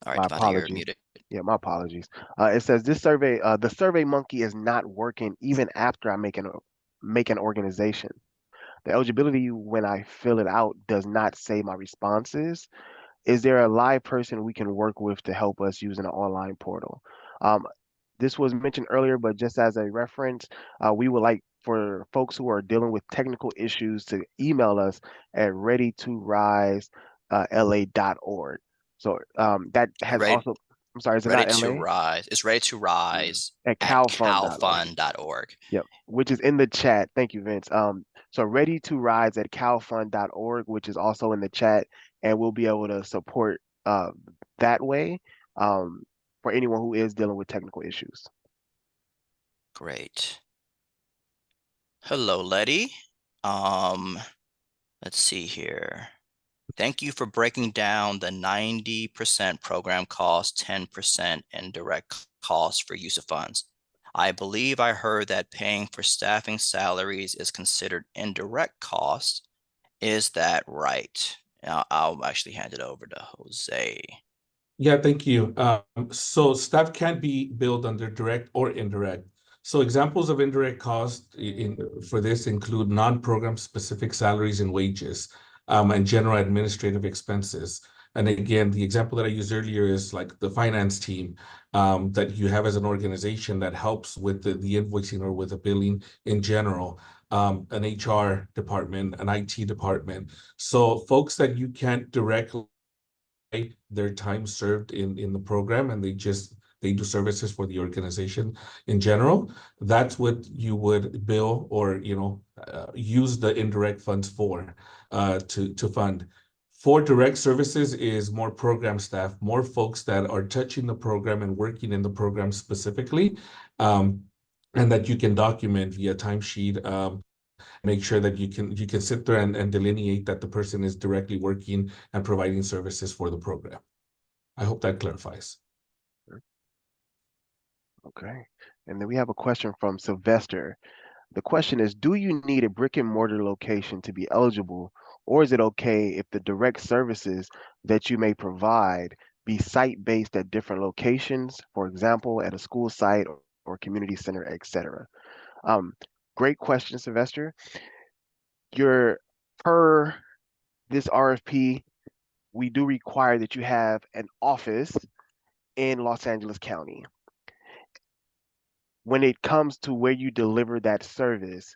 All right, My Devontae, you're apologies. muted. Yeah, my apologies. It says this survey, the Survey Monkey is not working even after I make an organization. The eligibility when I fill it out does not say my responses. Is there a live person we can work with to help us using an online portal? This was mentioned earlier, but just as a reference, we would like for folks who are dealing with technical issues to email us at readytorise.la.org. So that has Ready, also, I'm sorry, is it ready not to LA? rise. It's ready to rise At at calfund.org. calfund.org. Yep, which is in the chat. Thank you, Vince. So ready to rise at calfund.org, which is also in the chat, and we'll be able to support that way for anyone who is dealing with technical issues. Great. Hello, Letty. Let's see here. Thank you for breaking down the 90% program cost, 10% indirect costs for use of funds. I believe I heard that paying for staffing salaries is considered indirect cost. Is that right? I'll actually hand it over to Jose. Yeah, thank you. So staff can be billed under direct or indirect. So examples of indirect costs for this include non-program specific salaries and wages, and general administrative expenses. And again, the example that I used earlier is like the finance team that you have as an organization that helps with the invoicing or with the billing in general, an HR department, an IT department. So folks that you can't directly their time served in the program, and they do services for the organization in general. That's what you would bill or use the indirect funds for to fund. For direct services is more program staff, more folks that are touching the program and working in the program specifically, and that you can document via timesheet. Make sure that you can sit there and delineate that the person is directly working and providing services for the program. I hope that clarifies. Okay. And then we have a question from Sylvester. The question is, do you need a brick and mortar location to be eligible, or is it okay if the direct services that you may provide be site-based at different locations, for example, at a school site or community center, etc.? Um, Great question, Sylvester. Your per this RFP, we do require that you have an office in Los Angeles County. When it comes to where you deliver that service,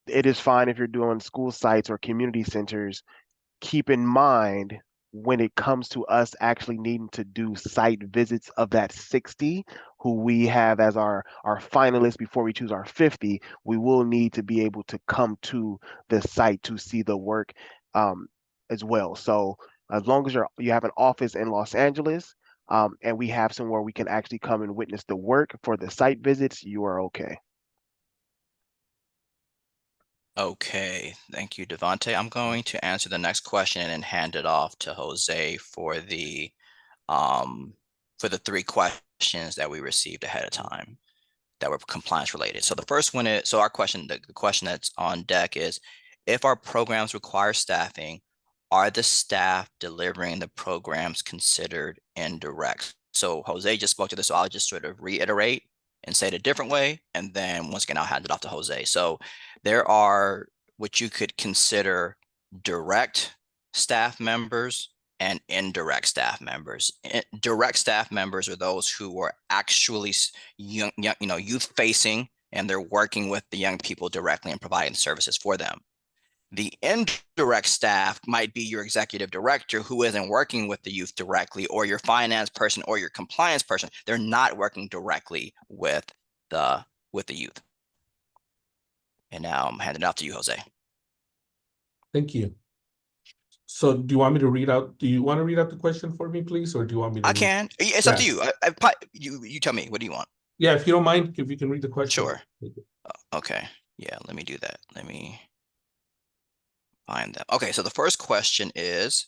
it is fine if you're doing school sites or community centers. Keep in mind when it comes to us actually needing to do site visits of that 60 who we have as our finalists before we choose our 50, we will need to be able to come to the site to see the work um, as well. So as long as you have an office in Los Angeles, and we have somewhere we can actually come and witness the work for the site visits, you are okay. Okay, thank you, Devante. I'm going to answer the next question and hand it off to Jose for the three questions that we received ahead of time that were compliance related. So the first one is, so our question, the question that's on deck is, if our programs require staffing, are the staff delivering the programs considered indirect? So Jose just spoke to this, so I'll just sort of reiterate and say it a different way. And then once again, I'll hand it off to Jose. So there are what you could consider direct staff members and indirect staff members. Direct staff members are those who are actually young, youth facing, and they're working with the young people directly and providing services for them. The indirect staff might be your executive director who isn't working with the youth directly, or your finance person or your compliance person. They're not working directly with the youth. And now I'm handing it off to you, Jose. Thank you. So do you want me to read out, do you want to read out the question for me, please? Or do you want me to I can. It's up to you. You tell me. What do you want? Yeah, if you don't mind, if you can read the question. Sure. Okay. Yeah, let me do that. Let me find them. Okay, so the first question is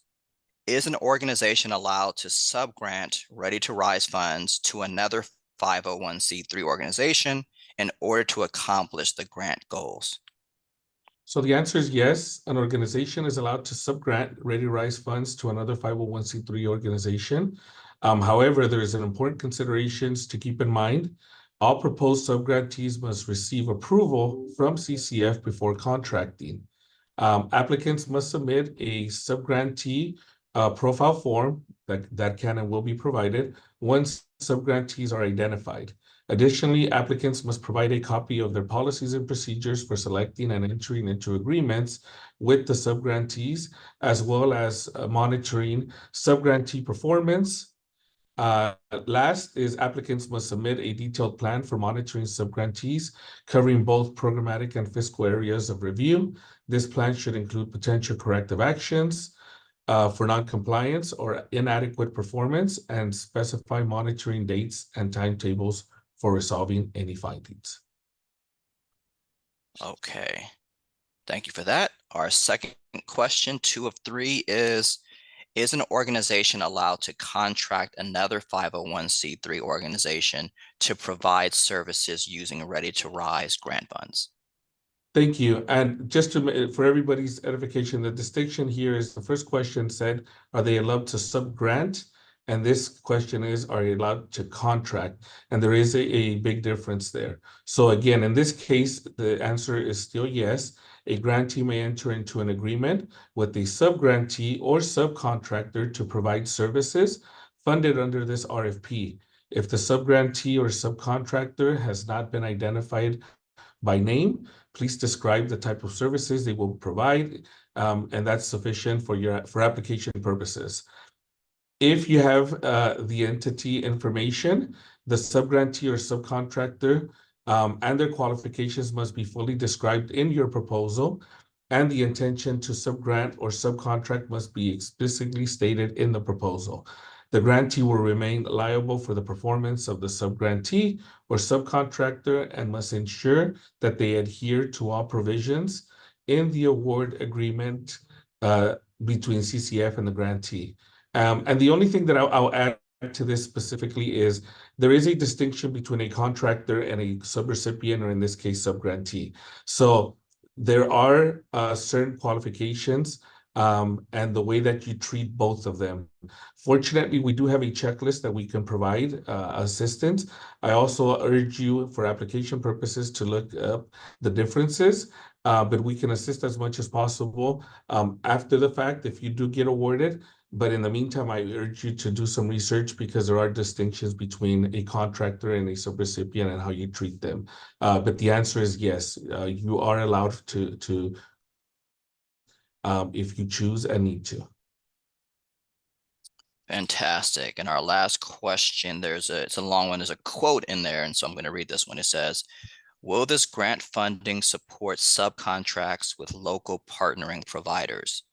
an organization allowed to subgrant Ready to Rise funds to another 501c3 organization in order to accomplish the grant goals? So the answer is yes. An organization is allowed to subgrant Ready to Rise funds to another 501c3 organization. However, there is an important considerations to keep in mind. All proposed subgrantees must receive approval from CCF before contracting. Applicants must submit a subgrantee profile form that can and will be provided once subgrantees are identified. Additionally, applicants must provide a copy of their policies and procedures for selecting and entering into agreements with the subgrantees, as well as monitoring subgrantee performance. Last is applicants must submit a detailed plan for monitoring subgrantees, covering both programmatic and fiscal areas of review. This plan should include potential corrective actions for non-compliance or inadequate performance, and specify monitoring dates and timetables for resolving any findings. Okay, thank you for that. Our second question, 2 of 3, is an organization allowed to contract another 501c3 organization to provide services using Ready to Rise grant funds? Thank you. And just for everybody's edification, the distinction here is the first question said, are they allowed to subgrant? And this question is, are you allowed to contract? And there is a big difference there. So again, in this case, the answer is still yes. A grantee may enter into an agreement with a subgrantee or subcontractor to provide services funded under this RFP. If the subgrantee or subcontractor has not been identified by name, please describe the type of services they will provide, and that's sufficient for application purposes. If you have the entity information, the subgrantee or subcontractor and their qualifications must be fully described in your proposal, and the intention to subgrant or subcontract must be explicitly stated in the proposal. The grantee will remain liable for the performance of the subgrantee or subcontractor and must ensure that they adhere to all provisions in the award agreement between CCF and the grantee. And the only thing that I'll add to this specifically is there is a distinction between a contractor and a subrecipient, or in this case, subgrantee. So there are certain qualifications and the way that you treat both of them. Fortunately, we do have a checklist that we can provide assistance. I also urge you, for application purposes, to look up the differences, but we can assist as much as possible after the fact if you do get awarded. But in the meantime, I urge you to do some research because there are distinctions between a contractor and a subrecipient and how you treat them. But the answer is yes, you are allowed to if you choose and need to. Fantastic. And our last question, it's a long one. There's a quote in there, and so I'm going to read this one. It says, will this grant funding support subcontracts with local partnering providers?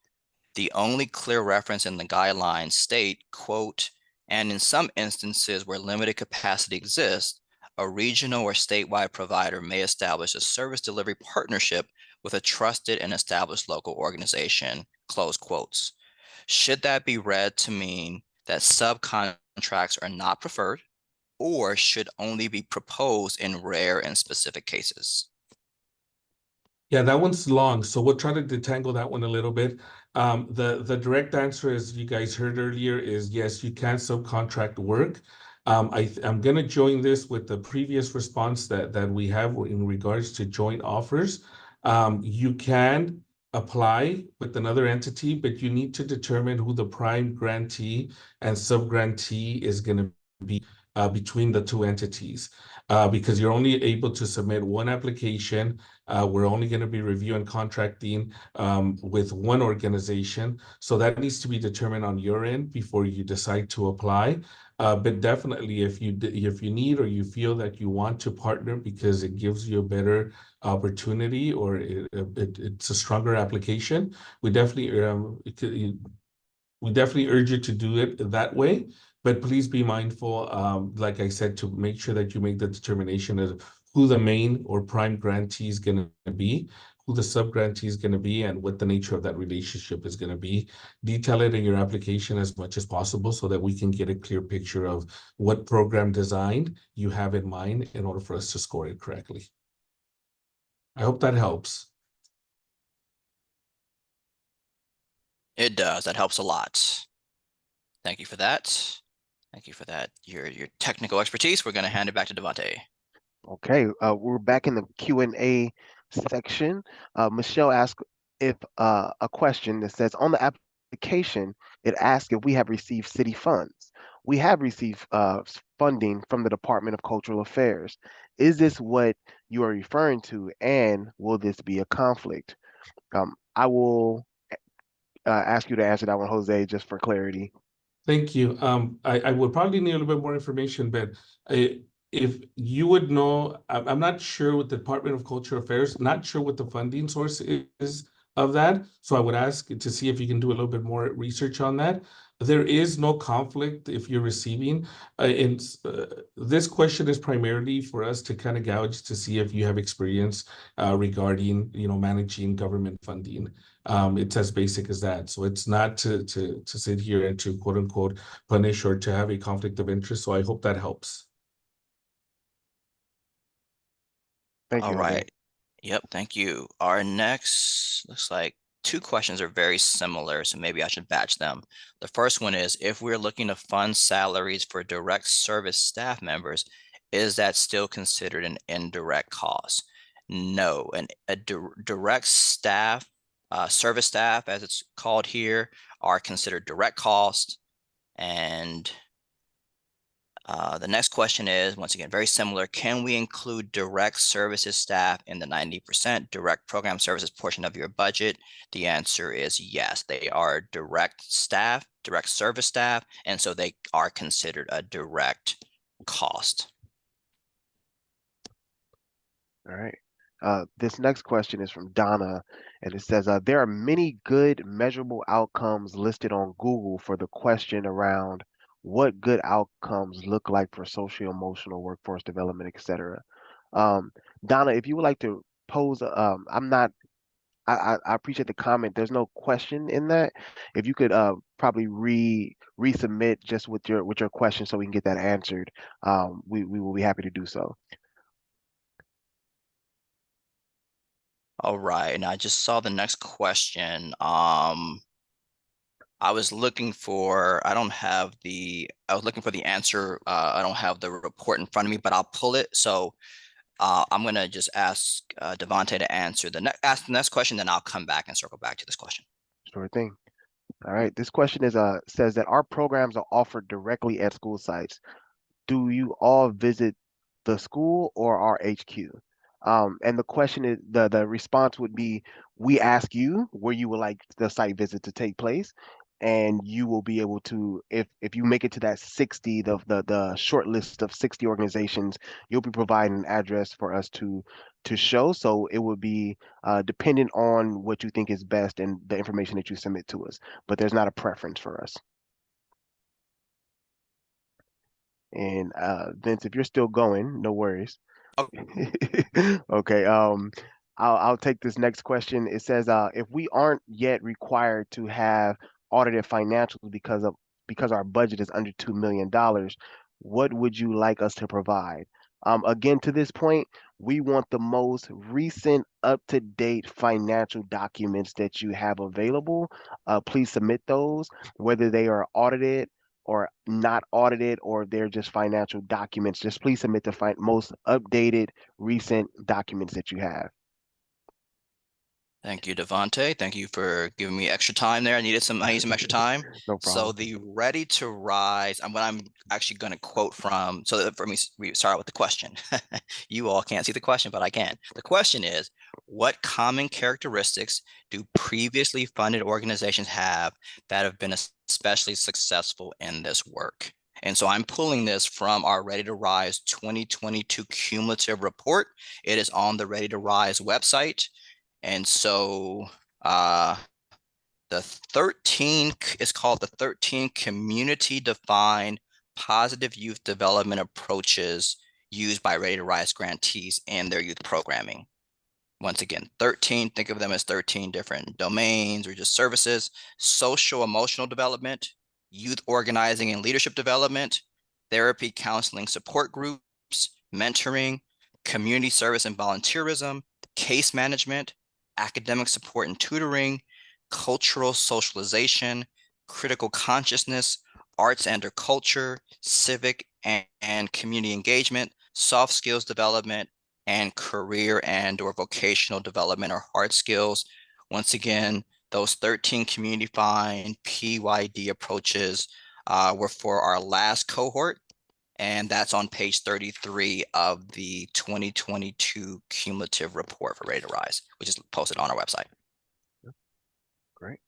The only clear reference in the guidelines state, quote, and in some instances where limited capacity exists, a regional or statewide provider may establish a service delivery partnership with a trusted and established local organization, close quotes. Should that be read to mean that subcontracts are not preferred or should only be proposed in rare and specific cases? Yeah, that one's long, so we'll try to detangle that one a little bit. The direct answer, as you guys heard earlier, is yes, you can subcontract work. I'm going to join this with the previous response that we have in regards to joint offers. You can apply with another entity, but you need to determine who the prime grantee and subgrantee is going to be between the two entities, because you're only able to submit one application. We're only going to be reviewing contracting with one organization. So that needs to be determined on your end before you decide to apply. But definitely, if you need or you feel that you want to partner because it gives you a better opportunity or it's a stronger application, we definitely urge you to do it that way. But please be mindful, like I said, to make sure that you make the determination of who the main or prime grantee is going to be, who the sub-grantee is going to be, and what the nature of that relationship is going to be. Detail it in your application as much as possible so that we can get a clear picture of what program design you have in mind in order for us to score it correctly. I hope that helps. It does. That helps a lot. Thank you for that. Thank you for that. Your technical expertise. We're going to hand it back to Devante. Okay, we're back in the Q&A section. Michelle asked if a question that says, on the application, it asks if we have received city funds. We have received funding from the Department of Cultural Affairs. Is this what you are referring to, and will this be a conflict? I will ask you to answer that one, Jose, just for clarity. Thank you. I would probably need a little bit more information, but if you would know, I'm not sure with the Department of Cultural Affairs, not sure what the funding source is of that. So I would ask to see if you can do a little bit more research on that. There is no conflict if you're receiving. This question is primarily for us to kind of gauge to see if you have experience regarding, managing government funding. It's as basic as that. So it's not to sit here and to quote unquote punish or to have a conflict of interest. So I hope that helps. Thank you, All Jose. right. Yep. Thank you. Our next looks like two questions are very similar, so maybe I should batch them. The first one is, if we're looking to fund salaries for direct service staff members, is that still considered an indirect cost? No, a direct staff, service staff, as it's called here, are considered direct cost. And the next question is, once again, very similar. Can we include direct services staff in the 90% direct program services portion of your budget? The answer is yes. They are direct staff, direct service staff, and so they are considered a direct cost. All right. This next question is from Donna, and it says, there are many good measurable outcomes listed on Google for the question around what good outcomes look like for social emotional workforce development, etc. Donna, if you would like to pose, I appreciate the comment. There's no question in that. If you could probably resubmit just with your question so we can get that answered, we will be happy to do so. All right, and I just saw the next question. I was looking for, I was looking for the answer. I don't have the report in front of me, but I'll pull it. So I'm gonna just ask Devontae to ask the next question, then I'll come back and circle back to this question. Sure thing. All right. This question says that our programs are offered directly at school sites. Do you all visit the school or our HQ? And the question is the response would be, we ask you where you would like the site visit to take place, and you will be able to, if you make it to that 60, the short list of 60 organizations, you'll be providing an address for us to show. So it would be dependent on what you think is best and the information that you submit to us, but there's not a preference for us. And Vince, if you're still going, no worries. Okay. I'll take this next question. It says, if we aren't yet required to have audited financials because our budget is under $2 million, what would you like us to provide? Again, to this point, we want the most recent, up-to-date financial documents that you have available. Please submit those, whether they are audited or not audited, or they're just financial documents. Just please submit the most updated, recent documents that you have. Thank you, Devontae. Thank you for giving me extra time there. I need some extra time. No So problem. the Ready to Rise, and what I'm actually going to quote from, so that for me, we start with the question. You all can't see the question, but I can. The question is, what common characteristics do previously funded organizations have that have been especially successful in this work? And so I'm pulling this from our Ready to Rise 2022 cumulative report. It is on the Ready to Rise website. And so the 13 is called the 13 community defined positive youth development approaches used by Ready to Rise grantees in their youth programming. Once again, 13, think of them as 13 different domains or just services: social emotional development, youth organizing and leadership development, therapy, counseling, support groups, mentoring, community service and volunteerism, case management, academic support and tutoring, cultural socialization, critical consciousness, arts and or culture, civic and community engagement, soft skills development, and career and or vocational development or hard skills. Once again, those 13 community-defined PYD approaches were for our last cohort, and that's on page 33 of the 2022 cumulative report for Ready to Rise, which is posted on our website. Great.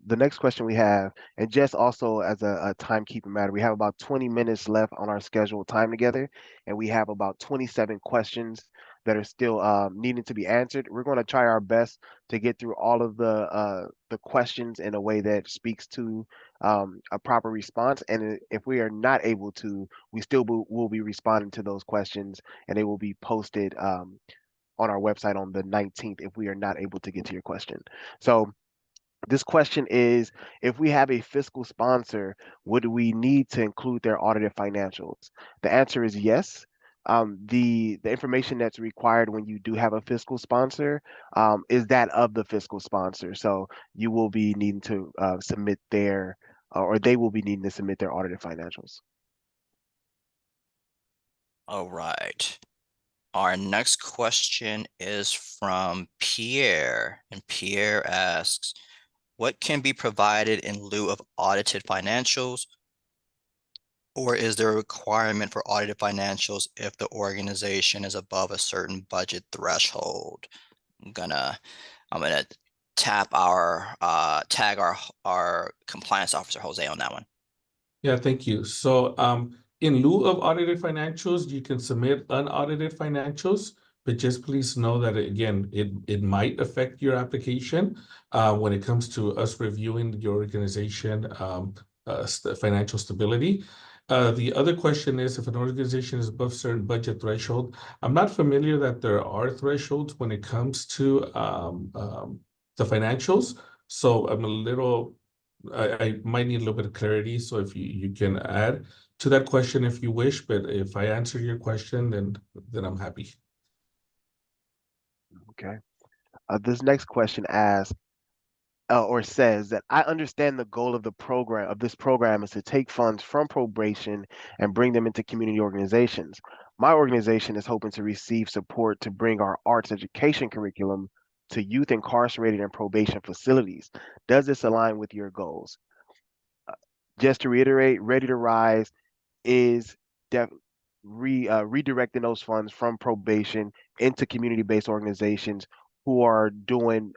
The next question we have, and just also as a timekeeping matter, we have about 20 minutes left on our scheduled time together, and we have about 27 questions that are still needing to be answered. We're going to try our best to get through all of the questions in a way that speaks to a proper response. And if we are not able to, we still will be responding to those questions, and they will be posted on our website on the 19th if we are not able to get to your question. So this question is, if we have a fiscal sponsor, would we need to include their audited financials? The answer is yes. The information that's required when you do have a fiscal sponsor is that of the fiscal sponsor. So you will be needing to submit their, or they will be needing to submit their audited financials. All right. Our next question is from Pierre, and Pierre asks, what can be provided in lieu of audited financials, or is there a requirement for audited financials if the organization is above a certain budget threshold? I'm gonna tag our compliance officer Jose on that one. Yeah, thank you. So in lieu of audited financials, you can submit unaudited financials, but just please know that again, it might affect your application when it comes to us reviewing your organization financial stability. The other question is, if an organization is above certain budget threshold, I'm not familiar that there are thresholds when it comes to the financials. So I'm a little, I might need a little bit of clarity. So if you can add to that question if you wish, but if I answer your question, then I'm happy. Okay. This next question asks, or says that I understand the goal of this program is to take funds from probation and bring them into community organizations. My organization is hoping to receive support to bring our arts education curriculum to youth incarcerated in probation facilities. Does this align with your goals? Just to reiterate, Ready to Rise is def- redirecting those funds from probation into community-based organizations who are doing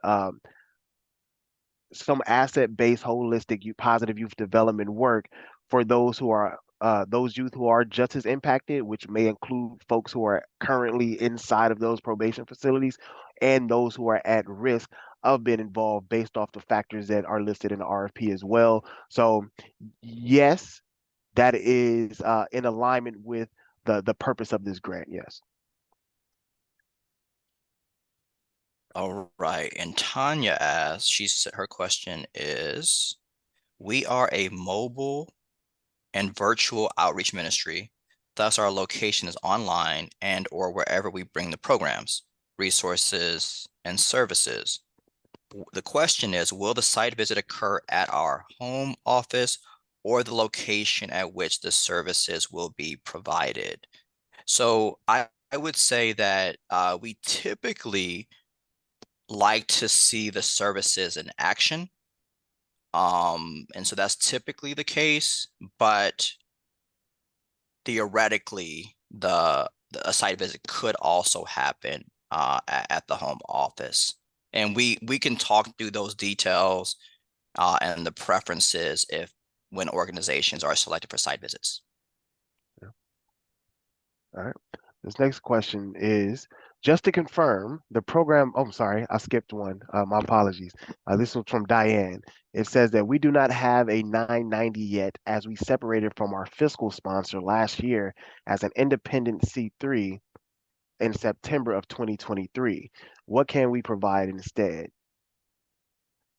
some asset-based, holistic, positive youth development work for those youth who are just as impacted, which may include folks who are currently inside of those probation facilities and those who are at risk of being involved based off the factors that are listed in the RFP as well. So, yes, that is in alignment with the purpose of this grant. Yes. All right. And Tanya asks, her question is, we are a mobile and virtual outreach ministry. Thus, our location is online and or wherever we bring the programs, resources, and services. The question is, will the site visit occur at our home office or the location at which the services will be provided? So I would say that we typically like to see the services in action. And so that's typically the case, but theoretically, a site visit could also happen at the home office. And we can talk through those details and the preferences when organizations are selected for site visits. Yeah. All right. This next question is just to confirm the program. Oh, I'm sorry, I skipped one. My apologies. This was from Diane. It says that we do not have a 990 yet as we separated from our fiscal sponsor last year as an independent C3 in September of 2023. What can we provide instead?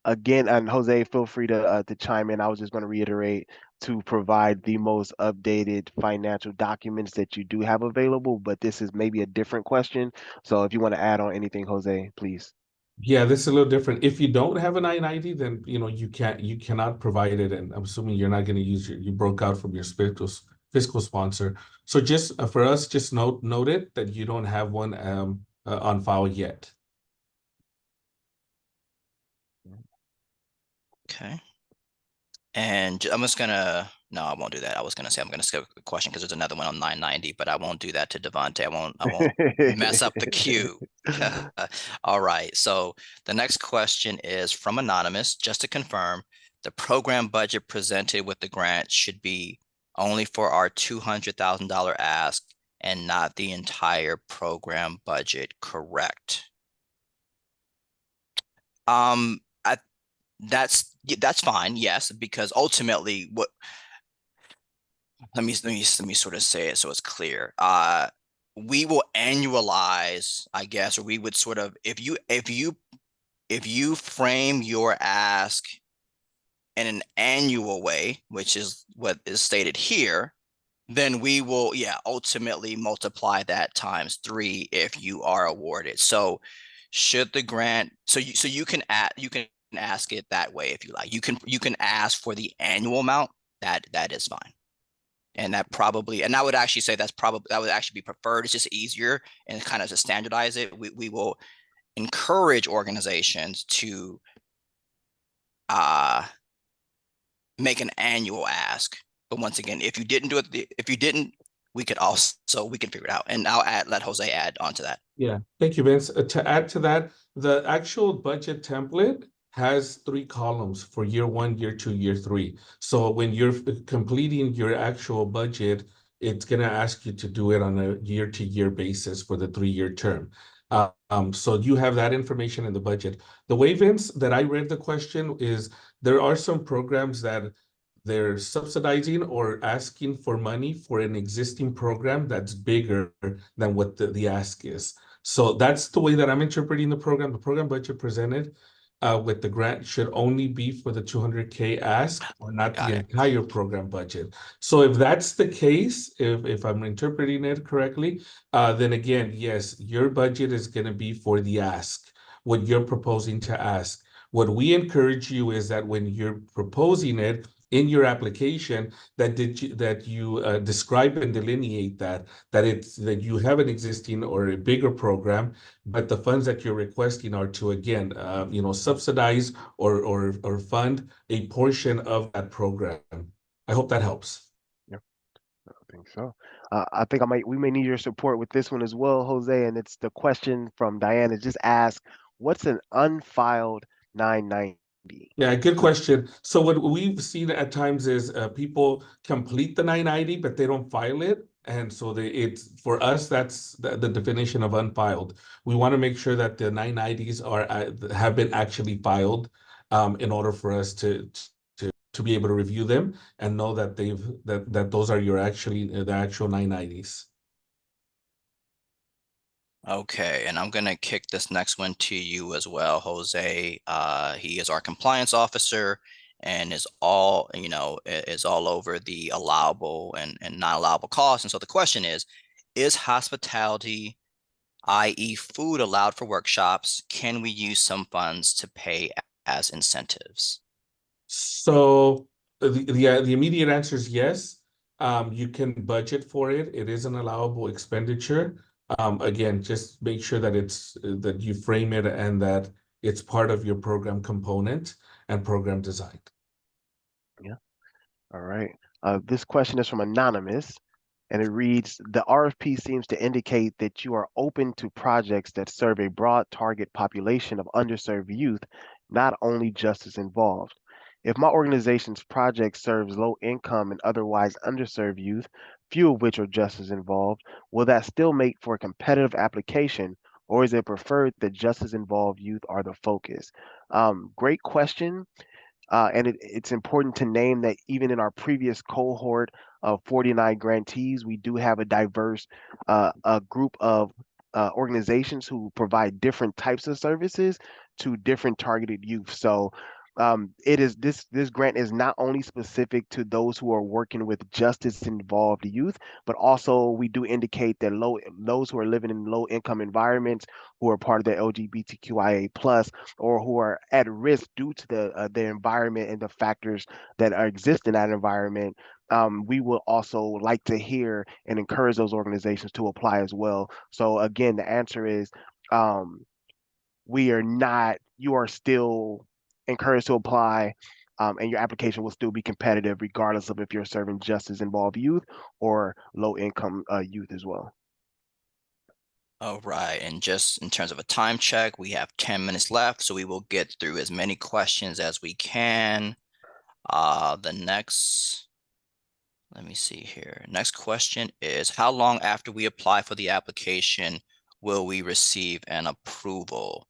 Again, and Jose, feel free to chime in. I was just going to reiterate to provide the most updated financial documents that you do have available, but this is maybe a different question. So if you want to add on anything, Jose, please. Yeah, this is a little different. If you don't have an I-90, then you cannot provide it, and I'm assuming you're not going to use you broke out from your fiscal sponsor. So just for us, just note it that you don't have one on file yet. Okay. And I'm just gonna, no, I won't do that. I was gonna say I'm gonna skip a question because there's another one on 990, but I won't do that to Devontae. I won't mess up the queue. All right. So the next question is from Anonymous. Just to confirm, the program budget presented with the grant should be only for our $200,000 ask and not the entire program budget, correct? I that's fine, yes, because ultimately let me sort of say it so it's clear. We will annualize, I guess, or we would sort of if you frame your ask in an annual way, which is what is stated here, then we will ultimately multiply that times 3 if you are awarded. So should the grant, so you can ask it that way if you like. You can ask for the annual amount. That is fine. And that I would actually say that would actually be preferred. It's just easier and kind of to standardize it. We will encourage organizations to make an annual ask. But once again, if you didn't do it, we can figure it out. And let Jose add on to that. Yeah, thank you, Vince. To add to that, the actual budget template has 3 columns for year 1, year 2, year 3. So when you're completing your actual budget, it's going to ask you to do it on a year-to-year basis for the 3-year term. So you have that information in the budget. The way, Vince, that I read the question is there are some programs that they're subsidizing or asking for money for an existing program that's bigger than what the ask is. So that's the way that I'm interpreting the program. The program budget presented with the grant should only be for the 200K ask or not Got the it. entire program budget. So if that's the case, if I'm interpreting it correctly, then again, yes, your budget is going to be for the ask, what you're proposing to ask. What we encourage you is that when you're proposing it in your application, that you describe and delineate that you have an existing or a bigger program, but the funds that you're requesting are to again, subsidize or fund a portion of that program. I hope that helps. Yeah, I think so. I think we may need your support with this one as well, Jose. And it's the question from Diana. Just ask, what's an unfiled 990? Yeah, good question. So what we've seen at times is people complete the 990, but they don't file it. And so it's for us, that's the definition of unfiled. We want to make sure that the 990s have been actually filed in order for us to be able to review them and know that that those are the actual 990s. Okay, and I'm gonna kick this next one to you as well, Jose. He is our compliance officer and is all over the allowable and not allowable costs. And so the question is hospitality, i.e. food, allowed for workshops? Can we use some funds to pay as incentives? So the immediate answer is yes. You can budget for it. It is an allowable expenditure. Again, just make sure that that you frame it and that it's part of your program component and program design. Yeah. All right. This question is from Anonymous, and it reads, the RFP seems to indicate that you are open to projects that serve a broad target population of underserved youth, not only justice involved. If my organization's project serves low income and otherwise underserved youth, few of which are justice involved, will that still make for a competitive application, or is it preferred that justice involved youth are the focus? Great question. And it's important to name that even in our previous cohort of 49 grantees, we do have a diverse a group of organizations who provide different types of services to different targeted youth. So it is this grant is not only specific to those who are working with justice involved youth, but also we do indicate that those who are living in low income environments, who are part of the LGBTQIA plus, or who are at risk due to the environment and the factors that are exist in that environment. We will also like to hear and encourage those organizations to apply as well. So again, the answer is um, we are not. You are still encouraged to apply. And your application will still be competitive regardless of if you're serving justice involved youth or low income youth as well. All right, and just in terms of a time check, we have 10 minutes left, so we will get through as many questions as we can. The next, let me see here. Next question is, how long after we apply for the application will we receive an approval?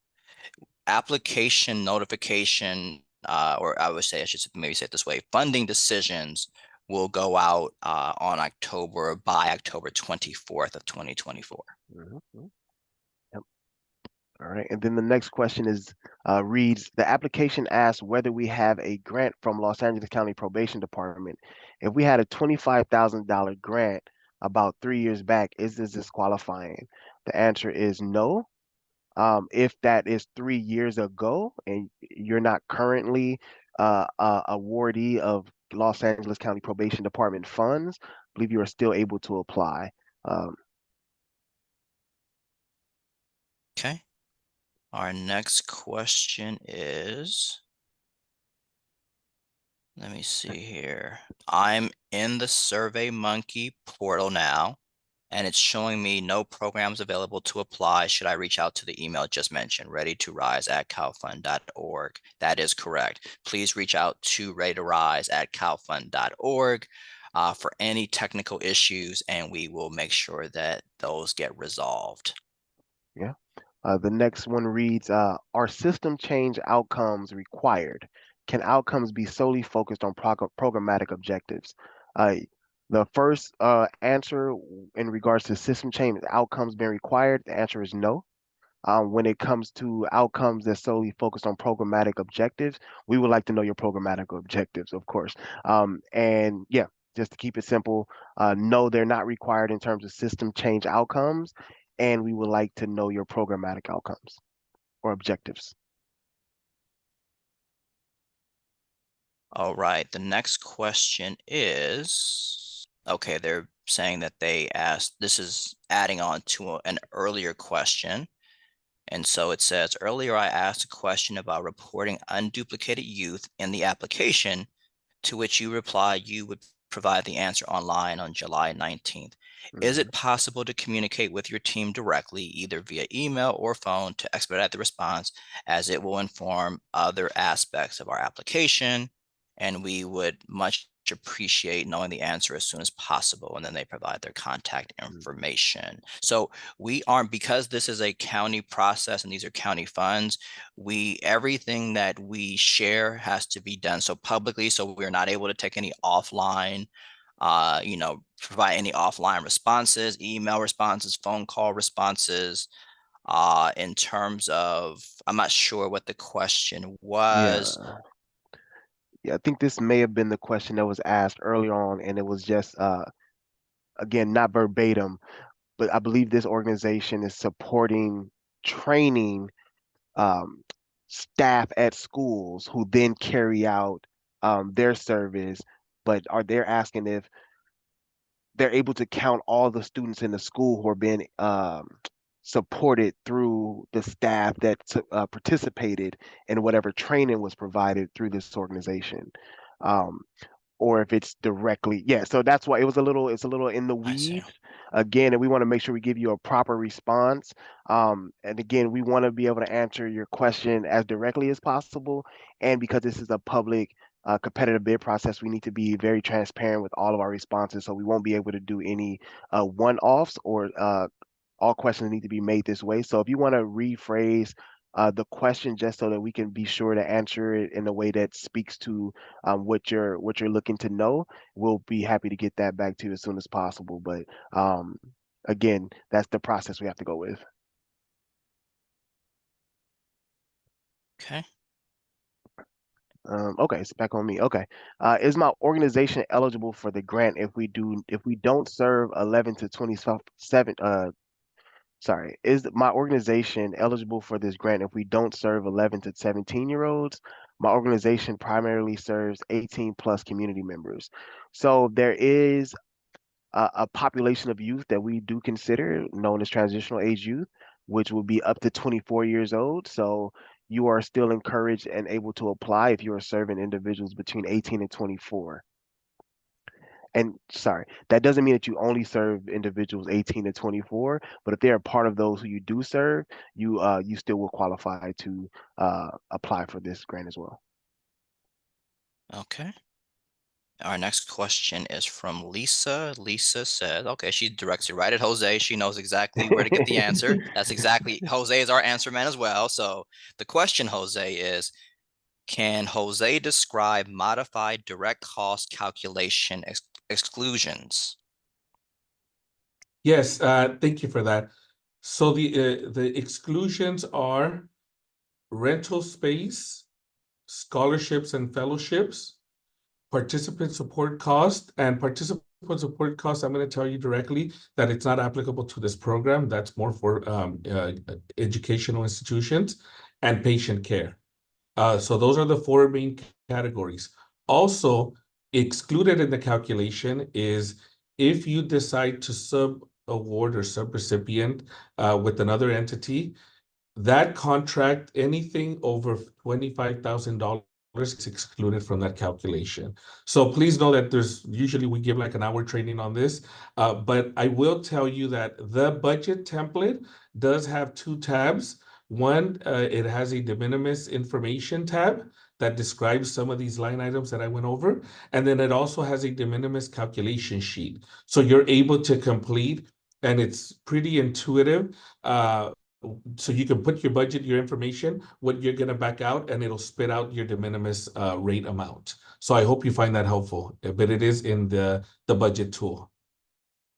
Application notification, or I would say, I should maybe say it this way, funding decisions will go out by October 24th of 2024. Mm-hmm. Yep. All right. And then the next question reads, the application asks whether we have a grant from Los Angeles County Probation Department. If we had a $25,000 grant about 3 years back, is this disqualifying? The answer is no. If that is 3 years ago and you're not currently awardee of Los Angeles County Probation Department funds, I believe you are still able to apply. Um, Okay. Our next question is, let me see here. I'm in the SurveyMonkey portal now, and it's showing me no programs available to apply. Should I reach out to the email just mentioned, readytorise@calfund.org? That is correct. Please reach out to readytorise@calfund.org for any technical issues, and we will make sure that those get resolved. yeah. The next one reads, are system change outcomes required? Can outcomes be solely focused on programmatic objectives? Uh, the first answer in regards to system change outcomes being required, the answer is no. When it comes to outcomes that solely focused on programmatic objectives, we would like to know your programmatic objectives, of course. And yeah, just to keep it simple, no, they're not required in terms of system change outcomes, and we would like to know your programmatic outcomes or objectives. All right, the next question is, okay, they're saying that they asked, this is adding on to an earlier question. And so it says, earlier I asked a question about reporting unduplicated youth in the application, to which you replied you would provide the answer online on July 19th. Is Mhm. it possible to communicate with your team directly, either via email or phone, to expedite the response, as it will inform other aspects of our application? And we would much appreciate knowing the answer as soon as possible. And then they provide their contact information. So we aren't, because this is a county process and these are county funds, everything that we share has to be done so publicly, so we're not able to take any offline, provide any offline responses, email responses, phone call responses. In terms of, I'm not sure what the question was. Yeah. Yeah, I think this may have been the question that was asked earlier on, and it was just again, not verbatim, but I believe this organization is supporting training um, staff at schools who then carry out their service, but are they're asking if they're able to count all the students in the school who are being supported through the staff that participated in whatever training was provided through this organization. Um, or if it's directly, yeah, so that's why it's a little in the I see. weeds again, and we want to make sure we give you a proper response. And again, we want to be able to answer your question as directly as possible, and because this is a public competitive bid process, we need to be very transparent with all of our responses, so we won't be able to do any one-offs or all questions need to be made this way. So if you want to rephrase the question just so that we can be sure to answer it in a way that speaks to what you're looking to know, we'll be happy to get that back to you as soon as possible. But again, that's the process we have to go with. Okay. Okay, it's back on me. Okay, is my organization eligible for the grant if we don't serve 11 to 27 sorry, is my organization eligible for this grant if we don't serve 11 to 17-year-olds? My organization primarily serves 18 plus community members. So there is a population of youth that we do consider known as transitional age youth, which will be up to 24 years old. So you are still encouraged and able to apply if you are serving individuals between 18 and 24. And sorry, that doesn't mean that you only serve individuals 18 to 24, but if they are part of those who you do serve, you still will qualify to apply for this grant as well. Okay. Our next question is from Lisa. Lisa said, okay, she directs it right at Jose. She knows exactly where to get the answer. That's exactly, Jose is our answer man as well. So the question, Jose, is, can Jose describe modified direct cost calculation exclusions? Yes, thank you for that. So the exclusions are rental space, scholarships and fellowships, participant support cost, and participant support cost, I'm going to tell you directly that it's not applicable to this program. That's more for educational institutions and patient care. So those are the four main categories. Also, excluded in the calculation is if you decide to sub-award or sub-recipient with another entity, that contract, anything over $25,000 is excluded from that calculation. So please know that usually we give like an hour training on this, but I will tell you that the budget template does have two tabs. One, it has a de minimis information tab that describes some of these line items that I went over. And then it also has a de minimis calculation sheet. So you're able to complete, and it's pretty intuitive. So you can put your budget, your information, what you're going to back out, and it'll spit out your de minimis rate amount. So I hope you find that helpful, but it is in the budget tool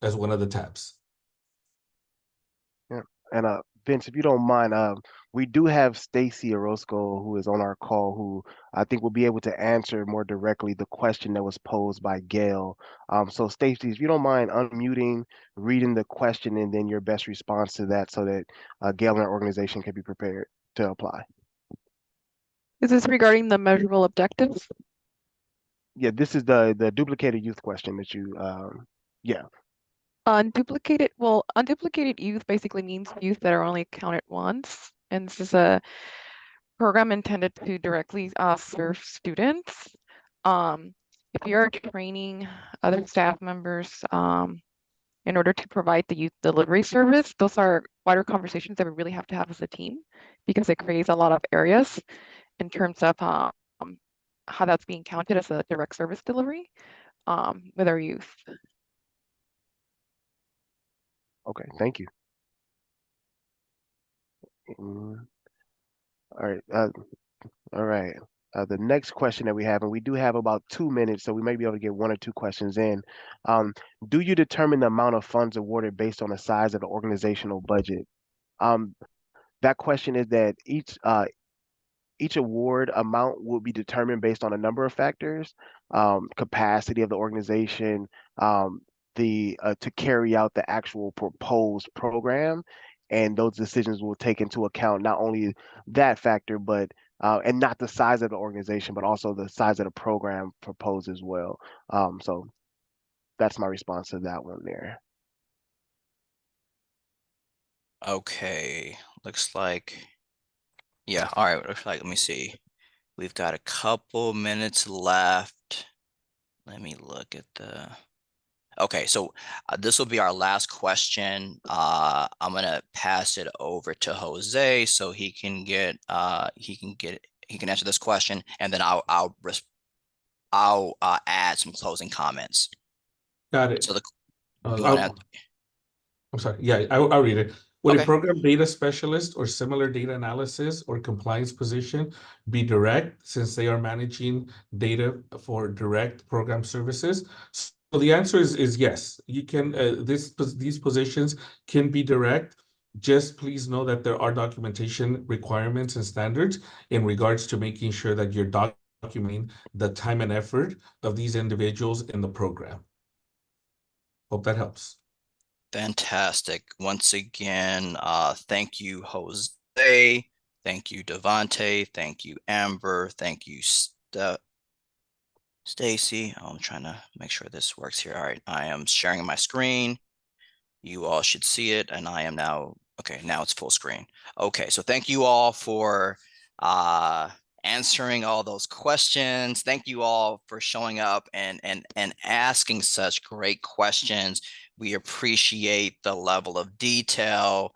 as one of the tabs. Yeah. And Vince, if you don't mind, we do have Stacy Orozco who is on our call, who I think will be able to answer more directly the question that was posed by Gail. So Stacy, if you don't mind unmuting, reading the question, and then your best response to that, so that Gail and our organization can be prepared to apply. Is this regarding the measurable objectives? Yeah, this is the duplicated youth question that you, yeah. Unduplicated youth basically means youth that are only counted once. And this is a program intended to directly serve students. If you're training other staff members in order to provide the youth delivery service, those are wider conversations that we really have to have as a team, because it creates a lot of areas in terms of how that's being counted as a direct service delivery with our youth. Okay, thank you. All right. All right. The next question that we have, and we do have about 2 minutes, so we may be able to get one or two questions in. Do you determine the amount of funds awarded based on the size of the organizational budget? That question is that each award amount will be determined based on a number of factors, capacity of the organization, the to carry out the actual proposed program, and those decisions will take into account not only that factor, but and not the size of the organization, but also the size of the program proposed as well. So that's my response to that one there. Okay, looks like, yeah, all right, looks like, let me see. We've got a couple minutes left. Let me look at the, okay, so this will be our last question. I'm gonna pass it over to Jose so he can answer this question, and then I'll add some closing comments. Got it. So you want to, I'm sorry. Yeah, I'll read it. Would a okay. program data specialist or similar data analysis or compliance position be direct, since they are managing data for direct program services? So the answer is yes. You can these positions can be direct. Just please know that there are documentation requirements and standards in regards to making sure that you're documenting the time and effort of these individuals in the program. Hope that helps. Fantastic. Once again, thank you, Jose. Thank you, Devante. Thank you, Amber. Thank you, Stacy. I'm trying to make sure this works here. All right, I am sharing my screen. You all should see it, and I am now, okay, now it's full screen. Okay, so thank you all for answering all those questions. Thank you all for showing up and asking such great questions. We appreciate the level of detail,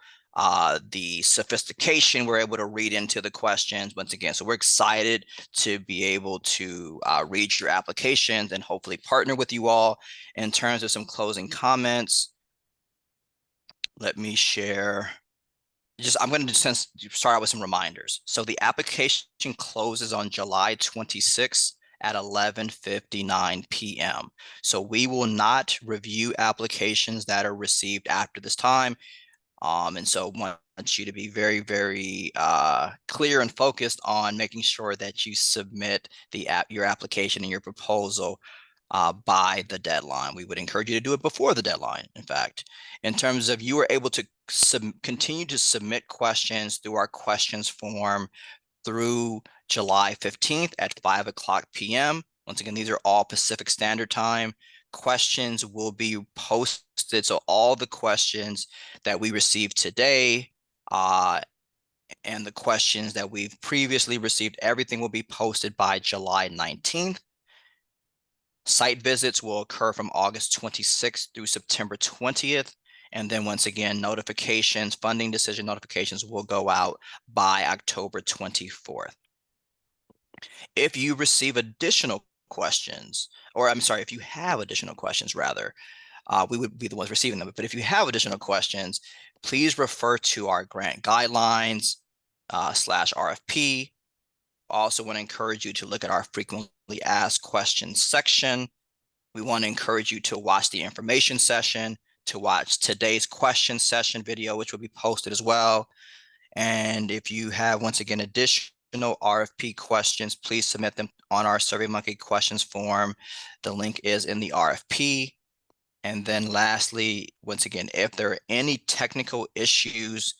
the sophistication we're able to read into the questions once again. So we're excited to be able to read your applications and hopefully partner with you all. In terms of some closing comments, let me share. I'm going to start out with some reminders. So the application closes on July 26th at 11:59 p.m. So we will not review applications that are received after this time. And so I want you to be very, very clear and focused on making sure that you submit your application and your proposal by the deadline. We would encourage you to do it before the deadline, in fact. In terms of, you are able to continue to submit questions through our questions form through July 15th at 5:00 p.m. Once again, these are all Pacific Standard Time. Questions will be posted. So all the questions that we received today and the questions that we've previously received, everything will be posted by July 19th. Site visits will occur from August 26th through September 20th. And then once again, notifications, funding decision notifications will go out by October 24th. If you receive additional questions, or I'm sorry, if you have additional questions rather, we would be the ones receiving them. But if you have additional questions, please refer to our grant guidelines / RFP. Also want to encourage you to look at our frequently asked questions section. We want to encourage you to watch the information session to watch today's question session video, which will be posted as well. And if you have, once again, additional RFP questions, please submit them on our SurveyMonkey questions form. The link is in the RFP. And then lastly, once again, if there are any technical issues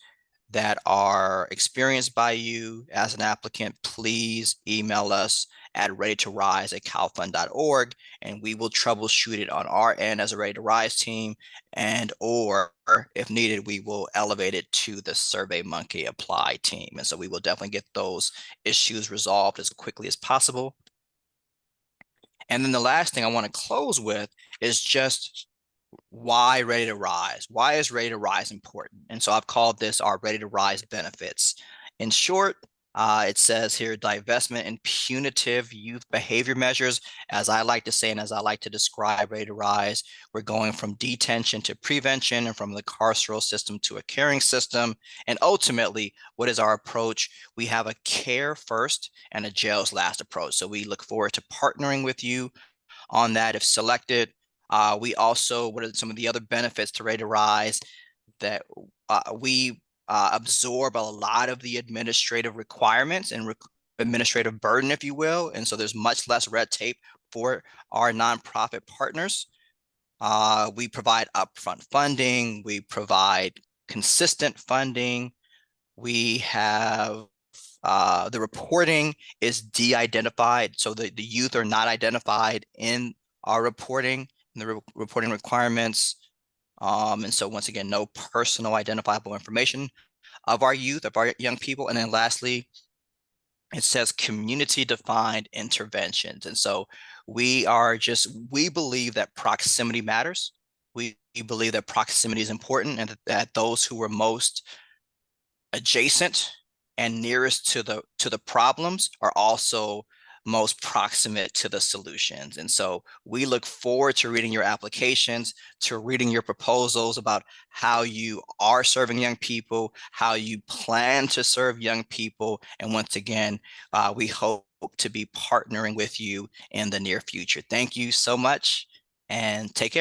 that are experienced by you as an applicant, please email us at readytorise@calfund.org, and we will troubleshoot it on our end as a Ready to Rise team, and or if needed, we will elevate it to the SurveyMonkey Apply team. And so we will definitely get those issues resolved as quickly as possible. And then the last thing I want to close with is just why Ready to Rise? Why is Ready to Rise important? And so I've called this our Ready to Rise benefits. In short, it says here, divestment and punitive youth behavior measures. As I like to say, and as I like to describe Ready to Rise, we're going from detention to prevention, and from the carceral system to a caring system. And ultimately, what is our approach? We have a care first and a jails last approach. So we look forward to partnering with you on that if selected. We also, what are some of the other benefits to Ready to Rise? That we absorb a lot of the administrative requirements and administrative burden, if you will. And so there's much less red tape for our nonprofit partners. We provide upfront funding. We provide consistent funding. We have the reporting is de-identified. So the youth are not identified in our reporting and the reporting requirements. And so once again, no personal identifiable information of our youth, of our young people. And then lastly, it says community defined interventions. And so we believe that proximity matters. We believe that proximity is important, and that those who are most adjacent and nearest to the problems are also most proximate to the solutions. And so we look forward to reading your applications, to reading your proposals about how you are serving young people, how you plan to serve young people. And once again, we hope to be partnering with you in the near future. Thank you so much, and take care.